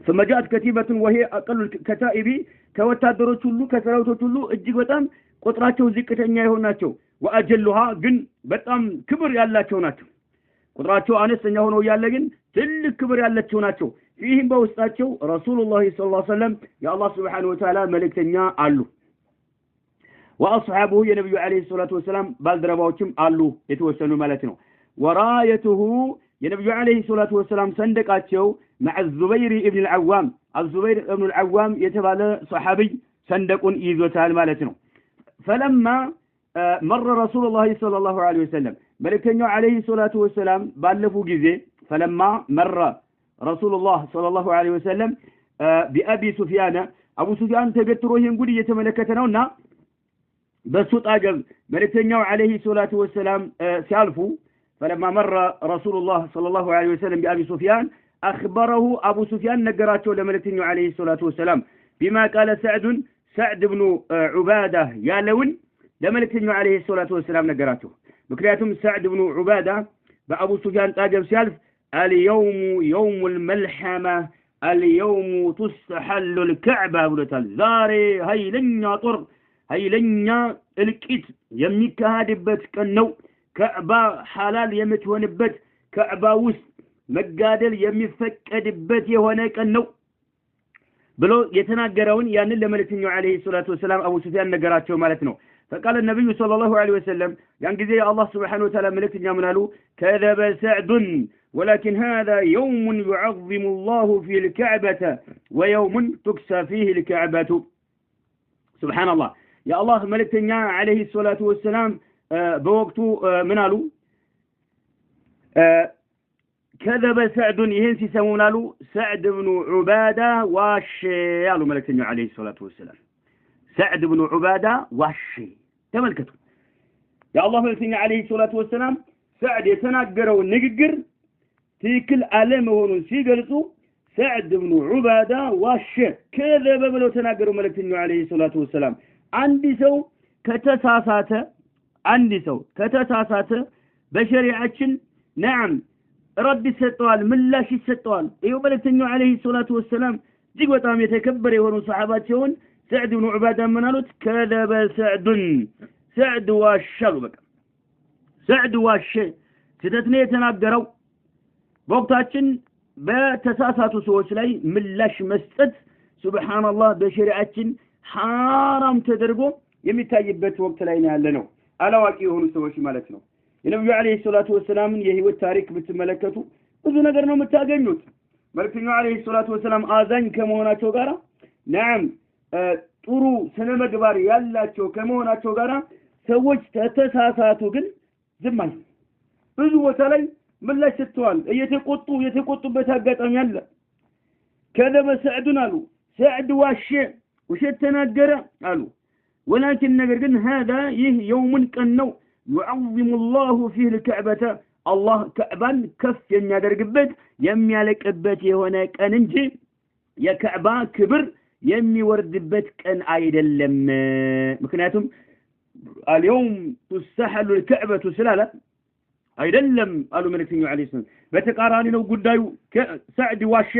ثم جاءت كتيبة وهي أقل الكتائب كوتادروች ሁሉ ከሰራዊቶች ሁሉ እጅግ በጣም ቁጥራቸው ዝቅተኛ የሆናቸው وأجلها ግን በጣም ክብር ያላቸው ናቸው ቁጥራቸው አነስተኛ ሆኖ ያለ ግን ትልቅ ክብር ያላቸው ናቸው فيهم በውስጣቸው ረሱላህ ሰለላሁ ዐለይሂ ወሰለም የአላህ Subhanahu Wa Ta'ala መልእክተኛ አሉ وأصحابه የነብዩ አለይሂ ሰላቱ ወሰለም ባልደረባዎችም አሉ የተወሰኑ ማለት ነው ورايته የነብዩ አለይሂ ሰላቱ ወሰለም ሰንደቃቸው مع الزبير ابن العوام الزبير ابن العوام የተባለ ሷሐቢ ሰንደቁን ይዞታል ማለት ነው فلما مر رسول الله صلى الله عليه وسلم መልእክተኛው አለይሂ ሰላቱ ወሰለም ባለፉ ጊዜ فلما مر رسول الله صلى الله عليه وسلم بأبي سفيان أبو سفيان تقتروا ينقل يتملكتناونا بسوط أجل ملكتناو عليه الصلاة والسلام سالفوا فلما مر رسول الله صلى الله عليه وسلم بأبي سفيان أخبره أبو سفيان نقراته لملكتناو عليه الصلاة والسلام بما قال سعد بن عبادة يا لون لملكتناو عليه الصلاة والسلام نقراته بكرياتهم سعد بن عبادة بأبو سفيان تاجب سالف اليوم يوم الملحمة اليوم تستحل الكعبة بلتال زاري هاي لنيا طر هاي لنيا الكيت يميك هادبت كنو كعبة حلال يمتونبت كعبة وست مقادل يمفك أدبت يهونا كنو بلو يتناقرون يعني لملكني عليه الصلاة والسلام أبو سفيان نقراته مالتنو فقال النبي صلى الله عليه وسلم يعني زي الله سبحانه وتعالى ملكني منالو كذب سعد ولكن هذا يوم يعظم الله فيه الكعبة ويوم تكسى فيه الكعبة سبحان الله يا الله ملكتنا عليه الصلاة والسلام بوقته منالو كذب سعد يهنسي سمونالو سعد بن عبادة واشي ملكتنا عليه الصلاة والسلام سعد بن عبادة واشي تملكته يا الله ملكتنا عليه الصلاة والسلام سعد يتناقروا النقر تيكل علم هون سيقلصو سعد بن عبادة واشي كذب بلو تناقروا ملكتنا عليه الصلاة والسلام عندي سو كتساسات بشريعتشن نعم رد الستوال ملاش الستوال ايو ملكتنا عليه الصلاة والسلام جيق وطام يتكبر يهون صحابات شون سعد بن عبادة منالوت كذب سعد واشي سعد واشي ستتني يتناقروا በወቅታችን በተሳሳቱ ሰዎች ላይ ምላሽ መስጠት ሱብሃንአላህ በሸሪዓችን حرام ተደርጎ የሚታይበት ወቅት ላይ ነው ያለነው አላዋቂ የሆኑ ሰዎች ማለት ነው የነብዩ አለይሂ ሰላቱ ወሰለም የህይወት ታሪክ ብትመለከቱ ብዙ ነገር ነው የምታገኙት መልእክተኛው አለይሂ ሰላቱ ወሰለም አዛኝ ከመሆናቸው ጋራ نعم ጥሩ ስነ ምግባር ያላቸው ከመሆናቸው ጋራ ሰዎች ተተሳሳቱ ግን ዝም አይሉ ብዙ ቦታ ላይ ምላሽ ሰጥተዋል የተቆጡበት አጋጣሚ አለ ከደበ ሰዕዱን አሉ ሰዕድ ዋሸ ውሸት ተናገረ አሉ ولكن ነገር ግን هذا ይህ يوم ቀን ነው يعظم الله فيه الكعبة الله كعبان ከፍ የሚያደርግበት የሚያለቅበት የሆነ ቀን እንጂ የካዕባ ክብር የሚወርድበት ቀን አይደለም ምክንያቱም اليوم تستحل الكعبة سلاله አይደለም አሉ መልእክተኛው አለይሂ ሰላም በተቃራኒ ነው ጉዳዩ ሰዕድ ዋሸ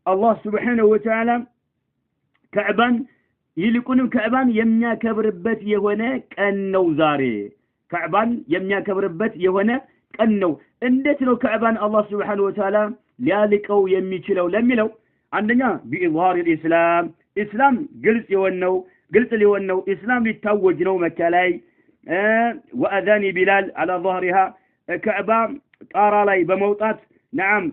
አላህ Subhanahu Wa Ta'ala ከዕባን ይልቁንም ከዕባን የሚያከብርበት የሆነ ቀን ነው ዛሬ ከዕባን የሚያከብርበት የሆነ ቀን ነው እንዴት ነው ከዕባን አላህ Subhanahu Wa Ta'ala ሊያልቀው የሚችለው ለሚለው አንደኛ بإظهار الإسلام ኢስላም ግልጽ ሊሆን ነው ኢስላም ሊታወጅ ነው መካ ላይ وأذان بلال على ظهرها كعبة طارا لاي بموطات نعم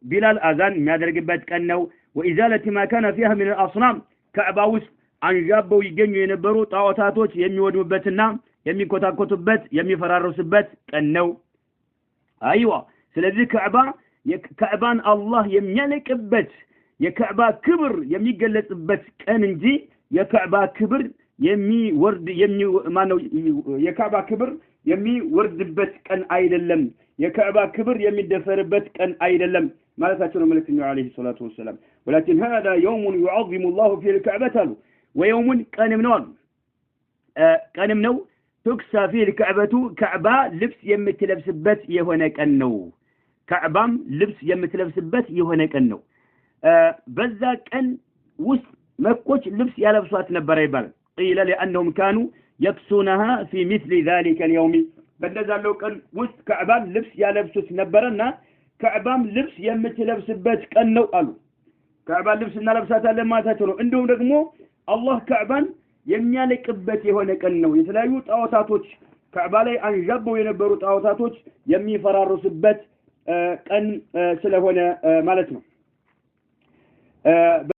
بلال أذان ما درقبت كأنه وإزالة ما كان فيها من الأصنام كعبة وسط أنجابوا يجنوا ينبروا طاوتاتوች የሚወድሙበትና የሚኮታኮቱበት የሚፈራርሱበት كأنه أيوة ስለዚህ كعبان الله የሚያለቅበት የካዕባ ክብር የሚገለጽበት ቀን እንጂ የካዕባ ክብር ማነው የካዕባ ክብር የሚወርድበት ቀን አይደለም የካዕባ ክብር የሚደፈርበት ቀን አይደለም ማለታቸው ነው መልእክተኛው አለይሂ ሰላቱ ወሰለም ولكن هذا يوم يعظم الله فيه الكعبة ويوم ቀንም ነው تكسى فيه الكعبة كعبة ልብስ የምትለብስበት የሆነ ቀን ነው كعبام ልብስ የምትለብስበት የሆነ ቀን ነው በዛ ቀን ውስጥ መኮች ልብስ ያለብሷት ነበር ይባላል قيل لانهم كانوا يكسونها في مثل ذلك اليوم በእንደዛለው ቀን ውስጥ ከዕባን ልብስ ያለብሱት ነበርና ከዕባም ልብስ የምትለብስበት ቀን ነው አሉ ከዕባን ልብስ እናለብሳታለን ማለታቸው ነው እንደውም ደግሞ አላህ ከዕባን የሚያለቅበት የሆነ ቀን ነው የተለያዩ ጣዖታቶች ከዕባ ላይ አንዣበው የነበሩ ጣዖታቶች የሚፈራርሱበት ቀን ስለሆነ ማለት ነው